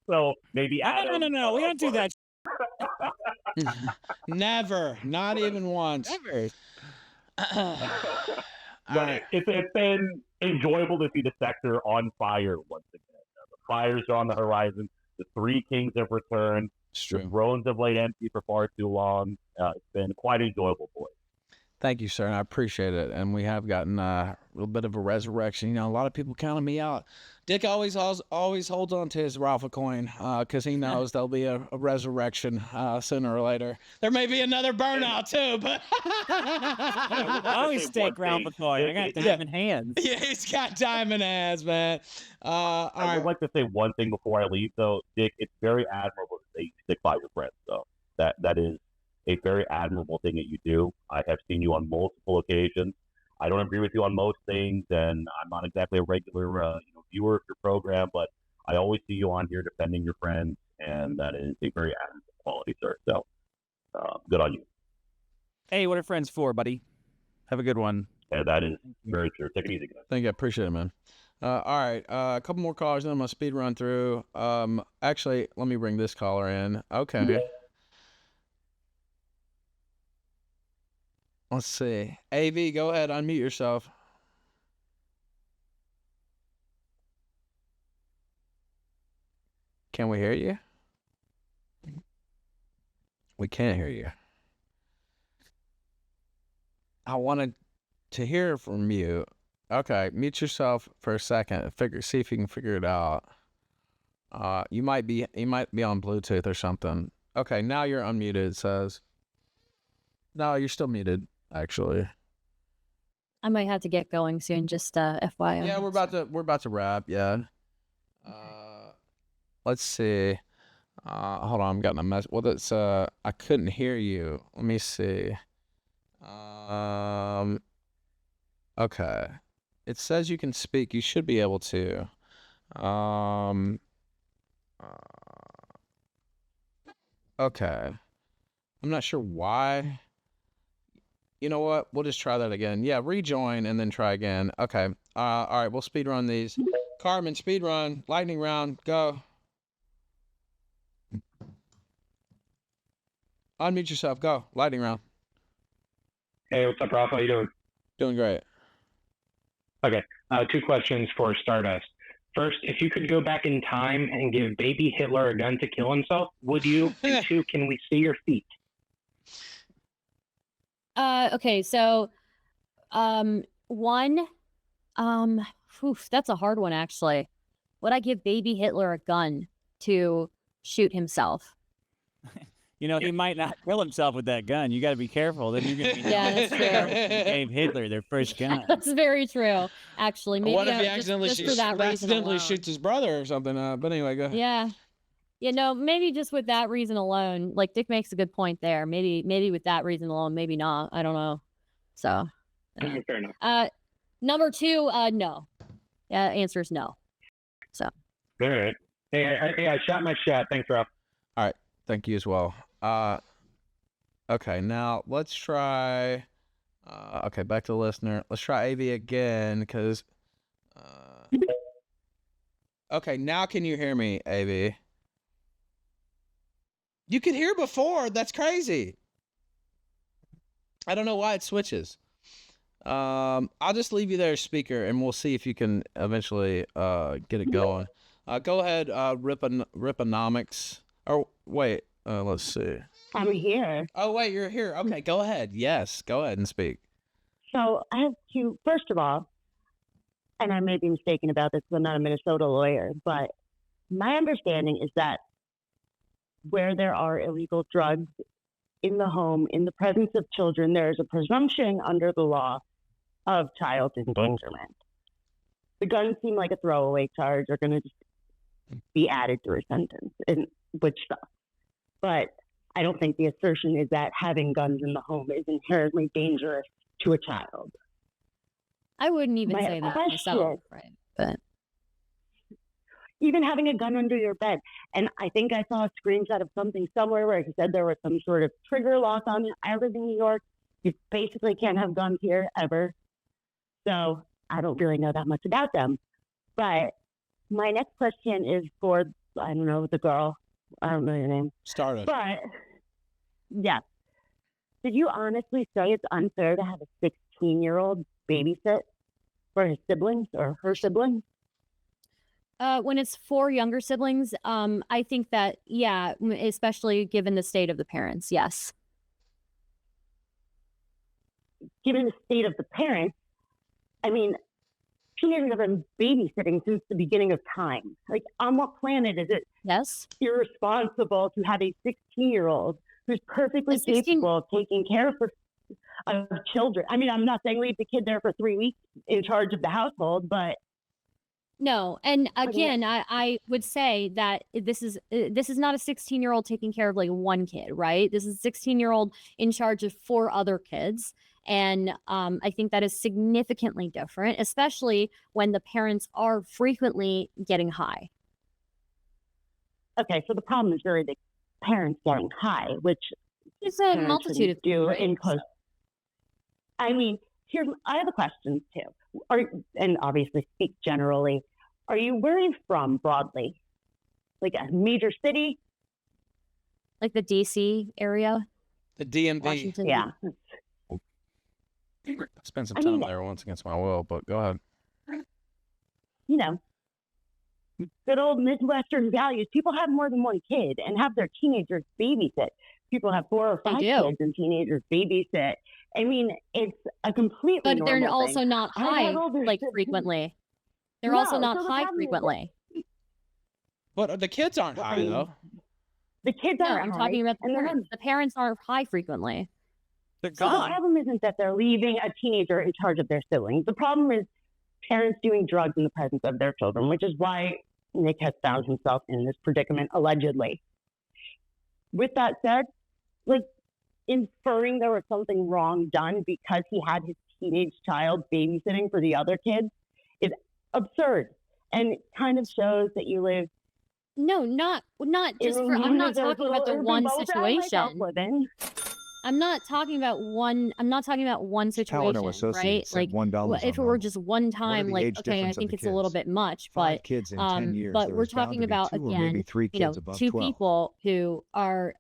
So maybe Adam. No. We don't do that. Never. Not even once. Never. But it's been enjoyable to see the sector on fire once again. The fires are on the horizon. The Three Kings have returned. The thrones have laid empty for far too long. It's been quite enjoyable, boys. Thank you, sir, and I appreciate it. And we have gotten a little bit of a resurrection. You know, a lot of people counting me out. Dick always holds on to his Ralph coin because he knows there'll be a resurrection sooner or later. There may be another burnout too, but I always take Ralph coin. I got diamond hands. Yeah, he's got diamond hands, man. I would like to say one thing before I leave, though, Dick. It's very admirable that you stick by your friends, though. That is a very admirable thing that you do. I have seen you on multiple occasions. I don't agree with you on most things, and I'm not exactly a regular viewer of your program, but I always see you on here defending your friends, and that is a very admirable quality, sir. So, good on you. Hey, what are friends for, buddy? Have a good one. Yeah, that is very true. Take it easy, guys. Thank you. I appreciate it, man. All right, a couple more callers, then I'm going to speed run through. Actually, let me bring this caller in. Okay. Yeah. Let's see. AV, go ahead. Unmute yourself. Can we hear you? We can't hear you. I wanted to hear from you. Okay, mute yourself for a second. See if you can figure it out. You might be on Bluetooth or something. Okay, now you're unmuted. It says. No, you're still muted. Actually, I might have to get going soon. Just FYI. Yeah, we're about to wrap. Yeah. Let's see. Hold on, I'm getting a mess. Well, that's I couldn't hear you. Let me see. Okay. It says you can speak. You should be able to. Okay. I'm not sure why. You know what? We'll just try that again. Yeah, rejoin and then try again. Okay. All right, we'll speed run these. Carmen, speed run. Lightning round. Go. Unmute yourself. Go. Lightning round. Hey, what's up, Ralph? How you doing? Doing great. Okay. 2 questions for Stardust. First, if you could go back in time and give baby Hitler a gun to kill himself, would you? And 2, can we see your feet? Okay, so, 1, that's a hard one, actually. Would I give baby Hitler a gun to shoot himself? You know, he might not kill himself with that gun. You got to be careful. Then you're going to be that's true. Gave Hitler their first gun. That's very true, actually. Maybe what if he accidentally just for that reason alone. shoots his brother or something? But anyway, go ahead. Yeah. maybe just with that reason alone, like Dick makes a good point there. Maybe with that reason alone, maybe not. I don't know. So, Fair enough. Number 2, no. Answer is no. So. All right. Hey, I shot my shot. Thanks, Ralph. All right. Thank you as well. Okay, now let's try. Okay, back to the listener. Let's try AV again, because. Okay, now can you hear me, AV? You could hear before. That's crazy. I don't know why it switches. I'll just leave you there, speaker, and we'll see if you can eventually get it going. Go ahead, Riponomics. Oh, wait. Let's see. I'm here. Oh, wait, you're here. Okay, go ahead. Yes, go ahead and speak. So I have to, first of all, and I may be mistaken about this because I'm not a Minnesota lawyer, but my understanding is that where there are illegal drugs in the home, in the presence of children, there is a presumption under the law of child endangerment. The guns seem like a throwaway charge, are going to just be added to a sentence, and which stuff. But I don't think the assertion is that having guns in the home is inherently dangerous to a child. I wouldn't even say that myself, right? But even having a gun under your bed. And I think I saw a screenshot of something somewhere where it said there was some sort of trigger lock on it. I live in New York. You basically can't have guns here ever. So I don't really know that much about them. But my next question is for, I don't know, the girl. I don't know your name. Stardust. But, yes. Did you honestly say it's unfair to have a 16-year-old babysit for his siblings or her siblings? When it's 4 younger siblings, I think that, yeah, especially given the state of the parents, yes. Given the state of the parents, I mean, teenagers have been babysitting since the beginning of time. Like, on what planet is it irresponsible to have a 16-year-old who's perfectly capable of taking care of children? I mean, I'm not saying leave the kid there for 3 weeks in charge of the household, but no. And again, I would say that this is not a 16-year-old taking care of like one kid, right? This is a 16-year-old in charge of 4 other kids. And I think that is significantly different, especially when the parents are frequently getting high. Okay, so the problem is really the parents getting high, which is a multitude of do things, in post. I mean, I have a question too. And obviously speak generally. Are you where are you from broadly? Like a major city? Like the DC area? The DMV. Washington. Yeah. I spent some time there once against my will, but go ahead. You know, good old Midwestern values. People have more than one kid and have their teenagers babysit. People have 4 or 5 kids and teenagers babysit. I mean, it's a completely But they're normal also thing. not high, like, frequently. They're also not high frequently. But the kids aren't high, though. The kids No, aren't I'm high, talking about and the parents. The parents aren't high frequently. They're So the problem isn't that they're leaving a teenager in charge of their siblings. The problem is parents doing drugs in the presence of their children, which is why Nick has found himself in this predicament, allegedly. With that said, like, inferring there was something wrong done because he had his teenage child babysitting for the other kids is absurd, and it kind of shows that you live. No, not just for. I'm not talking about the one situation. I'm not talking about one. I'm not talking about one situation, right? Like, if it were just one time, like, okay, I think it's a little bit much, but kids in 10 years, but we're talking about again, 2 people who are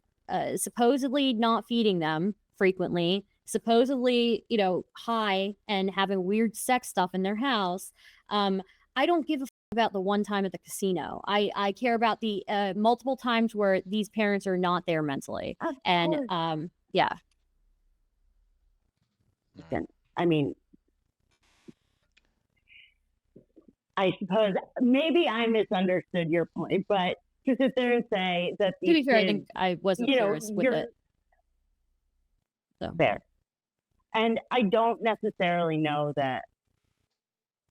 supposedly not feeding them frequently, supposedly, high and having weird sex stuff in their house. I don't give a about the one time at the casino. I care about the multiple times where these parents are not there mentally. And yeah. I mean, I suppose maybe I misunderstood your point, but to sit there and say that to be fair, I think I wasn't clear with it. So. Fair. And I don't necessarily know that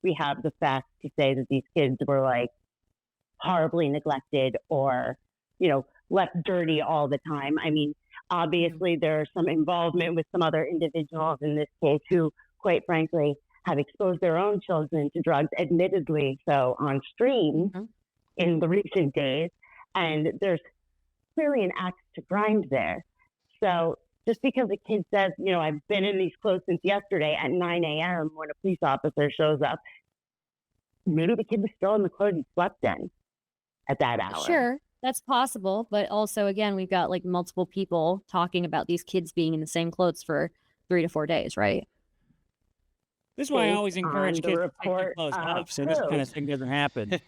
we have the facts to say that these kids were like horribly neglected or left dirty all the time. I mean, obviously there's some involvement with some other individuals in this case who, quite frankly, have exposed their own children to drugs, admittedly so on stream in the recent days. And there's clearly an axe to grind there. So just because a kid says, I've been in these clothes since yesterday at 9 a.m. when a police officer shows up, maybe the kid was still in the clothes he slept in at that hour. Sure, that's possible. But also, again, we've got like multiple people talking about these kids being in the same clothes for 3 to 4 days, right? This is why I always encourage kids to take their clothes off, so this kind of thing doesn't happen.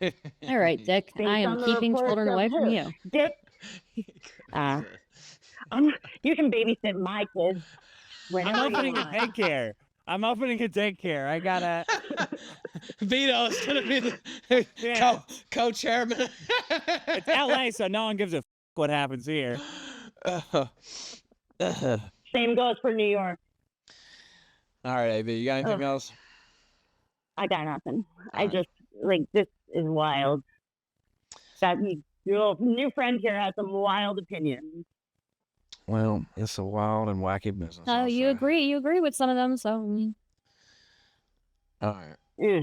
All right, Dick. I am keeping children away from you. Dick, you can babysit my kids. I'm opening a daycare. I gotta. Vito is gonna be the co-chairman. It's LA, so no one gives a what happens here. Same goes for New York. All right, AV, you got anything else? I got nothing. I just this is wild. That your new friend here has some wild opinions. Well, it's a wild and wacky business. Oh, you agree? You agree with some of them, so. All right. Yeah.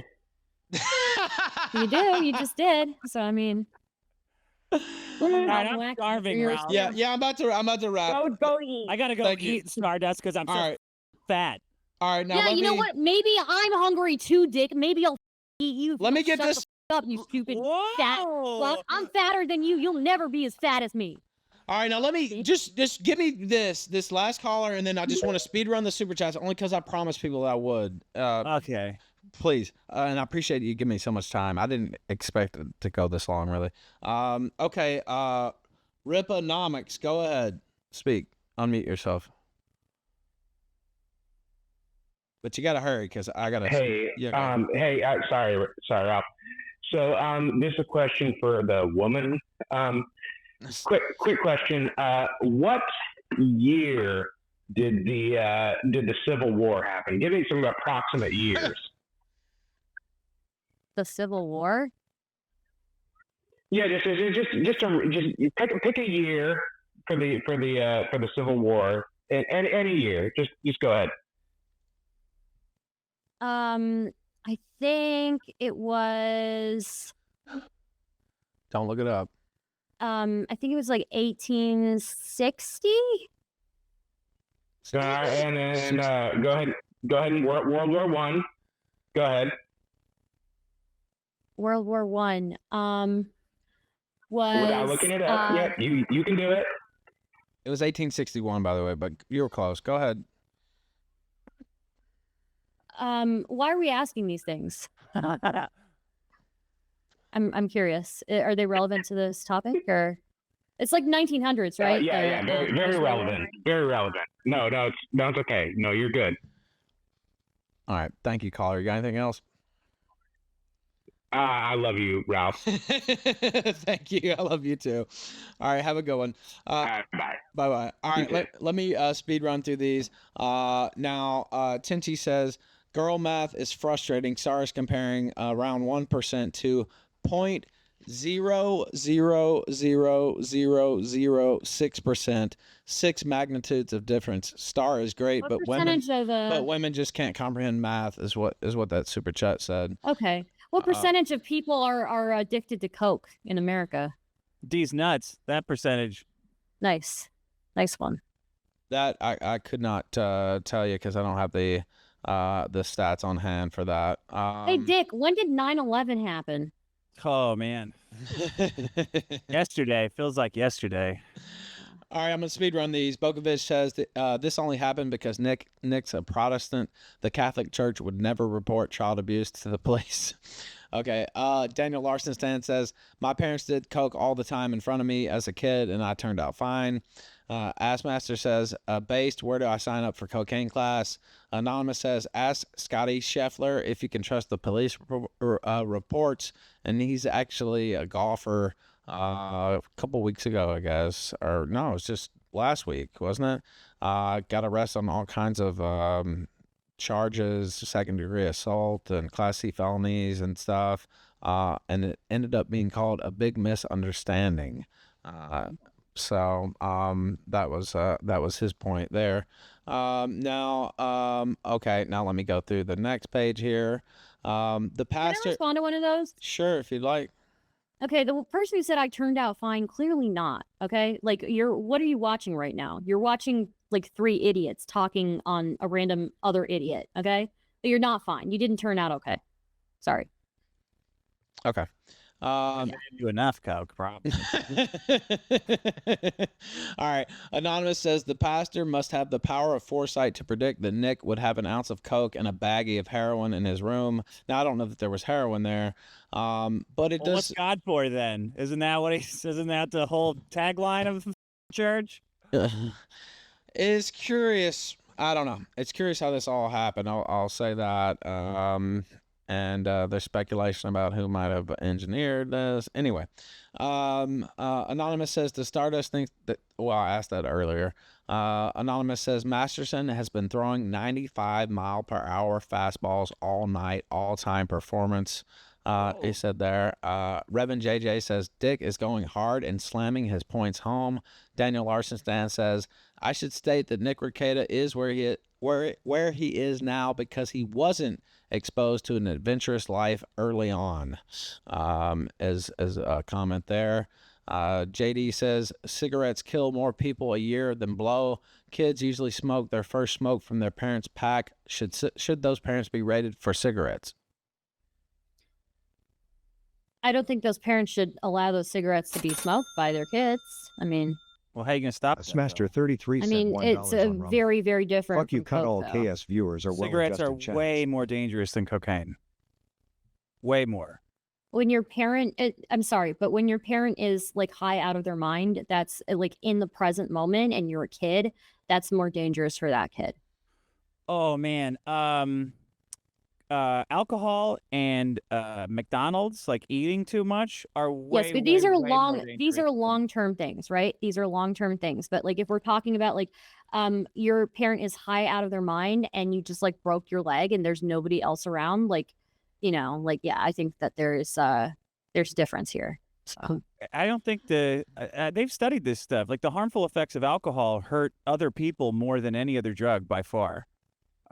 You do. You just did. So I mean. All right, I'm starving, Ralph. Yeah, I'm about to wrap. Go eat. I gotta go eat Stardust because I'm so fat. All right, now yeah, you know what? Maybe I'm hungry too, Dick. Maybe I'll eat you. Let me get Shut this the up, you stupid fat fuck. I'm fatter than you. You'll never be as fat as me. All right, now let me just give me this last caller, and then I just want to speed run the super chats only because I promised people that I would. Okay. Please, and I appreciate you giving me so much time. I didn't expect it to go this long, really. Okay, Riponomics, go ahead, speak, unmute yourself. But you gotta hurry because I gotta. Hey, sorry, Ralph. So, this is a question for the woman. Quick question. What year did the Civil War happen? Give me some approximate years. The Civil War? Yeah, just pick a year for the Civil War, and any year. Just go ahead. I think it was. Don't look it up. I think it was like 1860. And then go ahead and World War One. Go ahead. World War One. Was without looking it up. Yeah, you can do it. It was 1861, by the way, but you were close. Go ahead. Why are we asking these things? I'm curious. Are they relevant to this topic, or it's like 1900s, right? Yeah, very relevant. Very relevant. No, it's okay. No, you're good. All right, thank you, caller. You got anything else? I love you, Ralph. Thank you. I love you too. All right, have a good one. Bye. Bye. All right, let me speed run through these. Now, Tinty says, girl math is frustrating. SAR is comparing around 1% to 0.0000006%. 6 magnitudes of difference. Star is great, but women just can't comprehend math. Is what that super chat said. Okay. What percentage of people are addicted to Coke in America? D's nuts. That percentage. Nice one. That I could not tell you because I don't have the stats on hand for that. Hey Dick, when did 9/11 happen? Oh man, yesterday. Feels like yesterday. All right, I'm gonna speed run these. Bokovic says that, this only happened because Nick's a Protestant. The Catholic Church would never report child abuse to the police. Okay. Daniel Larson Stan says, my parents did coke all the time in front of me as a kid, and I turned out fine. Assmaster says, based, where do I sign up for cocaine class? Anonymous says, ask Scotty Scheffler if you can trust the police reports. And he's actually a golfer. A couple weeks ago, I guess, or no, it was just last week, wasn't it? Got arrested on all kinds of charges, second-degree assault and Class C felonies and stuff, and it ended up being called a big misunderstanding. So that was his point there. Okay, now let me go through the next page here. The pastor. Can I respond to one of those? Sure, if you'd like. Okay, the person who said I turned out fine, clearly not. Okay, like what are you watching right now? You're watching like 3 idiots talking on a random other idiot. Okay, but you're not fine. You didn't turn out okay. Sorry. Okay. You enough coke, probably. All right. Anonymous says the pastor must have the power of foresight to predict that Nick would have an ounce of coke and a baggie of heroin in his room. Now I don't know that there was heroin there, but it does. What's God for then? Isn't that what isn't that the whole tagline of the church? It's curious. I don't know. It's curious how this all happened. I'll say that. And there's speculation about who might have engineered this. Anyway, Anonymous says the Stardust thinks that. Well, I asked that earlier. Anonymous says Masterson has been throwing 95-mile-per-hour fastballs all night, all-time performance. He said there. Reverend JJ says Dick is going hard and slamming his points home. Daniel Larson Stan says I should state that Nick Rekieta is where he is now because he wasn't exposed to an adventurous life early on. As a comment there. JD says cigarettes kill more people a year than blow. Kids usually smoke their first smoke from their parents' pack. Should those parents be rated for cigarettes? I don't think those parents should allow those cigarettes to be smoked by their kids. I mean, well, how are you gonna stop Smaster 33 I sent mean, $1 it's a on Rumble. very, very different. Fuck you, from cut all coke, though. KS viewers are Cigarettes are well-adjusted way channels. more dangerous than cocaine. Way more. When your parent, I'm sorry, but when your parent is like high out of their mind, that's like in the present moment, and you're a kid, that's more dangerous for that kid. Oh man, alcohol and McDonald's, like eating too much, are way. Yes, but these are way more these are dangerous. long-term things, right? These are long-term things. But like if we're talking about like your parent is high out of their mind and you just like broke your leg and there's nobody else around, like, you know, like, yeah, I think that there's difference here. So I don't think they've studied this stuff. Like the harmful effects of alcohol hurt other people more than any other drug by far.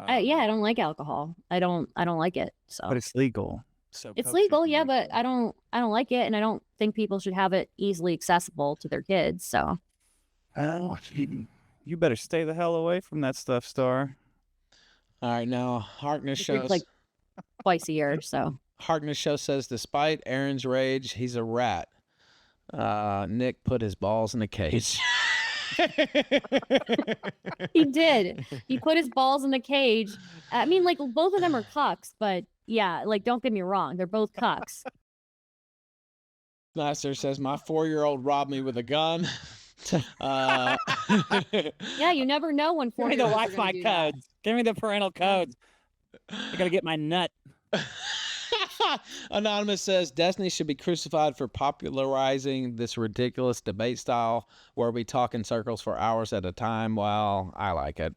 yeah, I don't like alcohol. I don't like it. So But it's legal. So it's Coke legal, should be yeah, legal. but I don't like it, and I don't think people should have it easily accessible to their kids. So You better stay the hell away from that stuff, Star. All right, now Harkness I shows drink, like twice a year. So Harkness show says despite Aaron's rage, he's a rat. Nick put his balls in a cage. he did. He put his balls in the cage. I mean, like both of them are cucks, but yeah, like don't get me wrong, they're both cucks. Master says my 4-year-old robbed me with a gun. Yeah, you never know when Give me the 4-year-olds are Wi-Fi gonna do that. codes. Give me the parental codes. I gotta get my nut. Anonymous says Destiny should be crucified for popularizing this ridiculous debate style where we talk in circles for hours at a time. Well, I like it.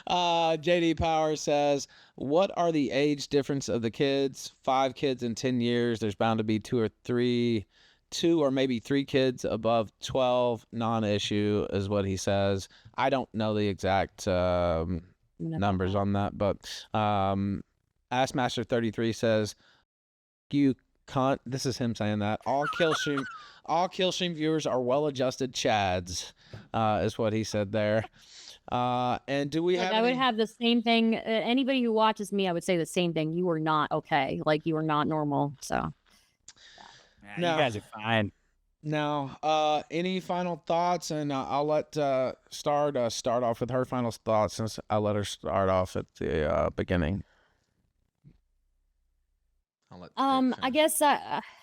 JD Power says, what are the age difference of the kids? 5 kids in 10 years. There's bound to be 2 or maybe 3 kids above 12. Non-issue is what he says. I don't know the exact numbers on that, but Assmaster33 says, "You cunt." This is him saying that all Killstream viewers are well-adjusted chads, is what he said there. And do we Like, have? I would any- have the same thing. Anybody who watches me, I would say the same thing. You are not okay. Like you are not normal. So No. You guys are fine. Now, any final thoughts? And I'll let start off with her final thoughts since I let her start off at the beginning. I guess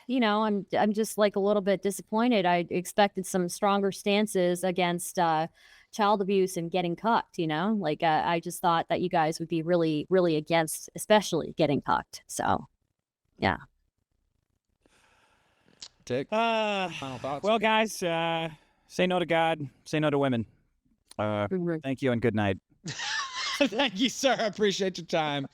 you know, I'm just like a little bit disappointed. I expected some stronger stances against child abuse and getting cucked, you know? Like I just thought that you guys would be really, really against especially getting cucked. So yeah. Dick, final thoughts? Well, guys, say no to God, say no to women. Thank you and good night. Thank you, sir. I appreciate your time.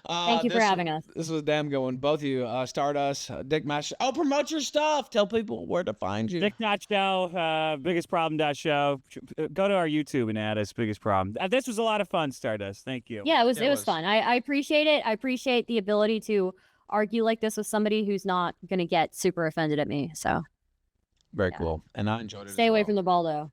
Thank you for having us. This was damn good one. Both of you, Stardust, Dick Masterson. Oh, promote your stuff. Tell people where to find you. Dick Not Show, biggestproblem.show. Go to our YouTube and add us Biggest Problem. This was a lot of fun, Stardust. Thank you. Yeah, it was fun. I appreciate it. I appreciate the ability to argue like this with somebody who's not going to get super offended at me. So very cool. And I enjoyed it. Stay away from the Baldo.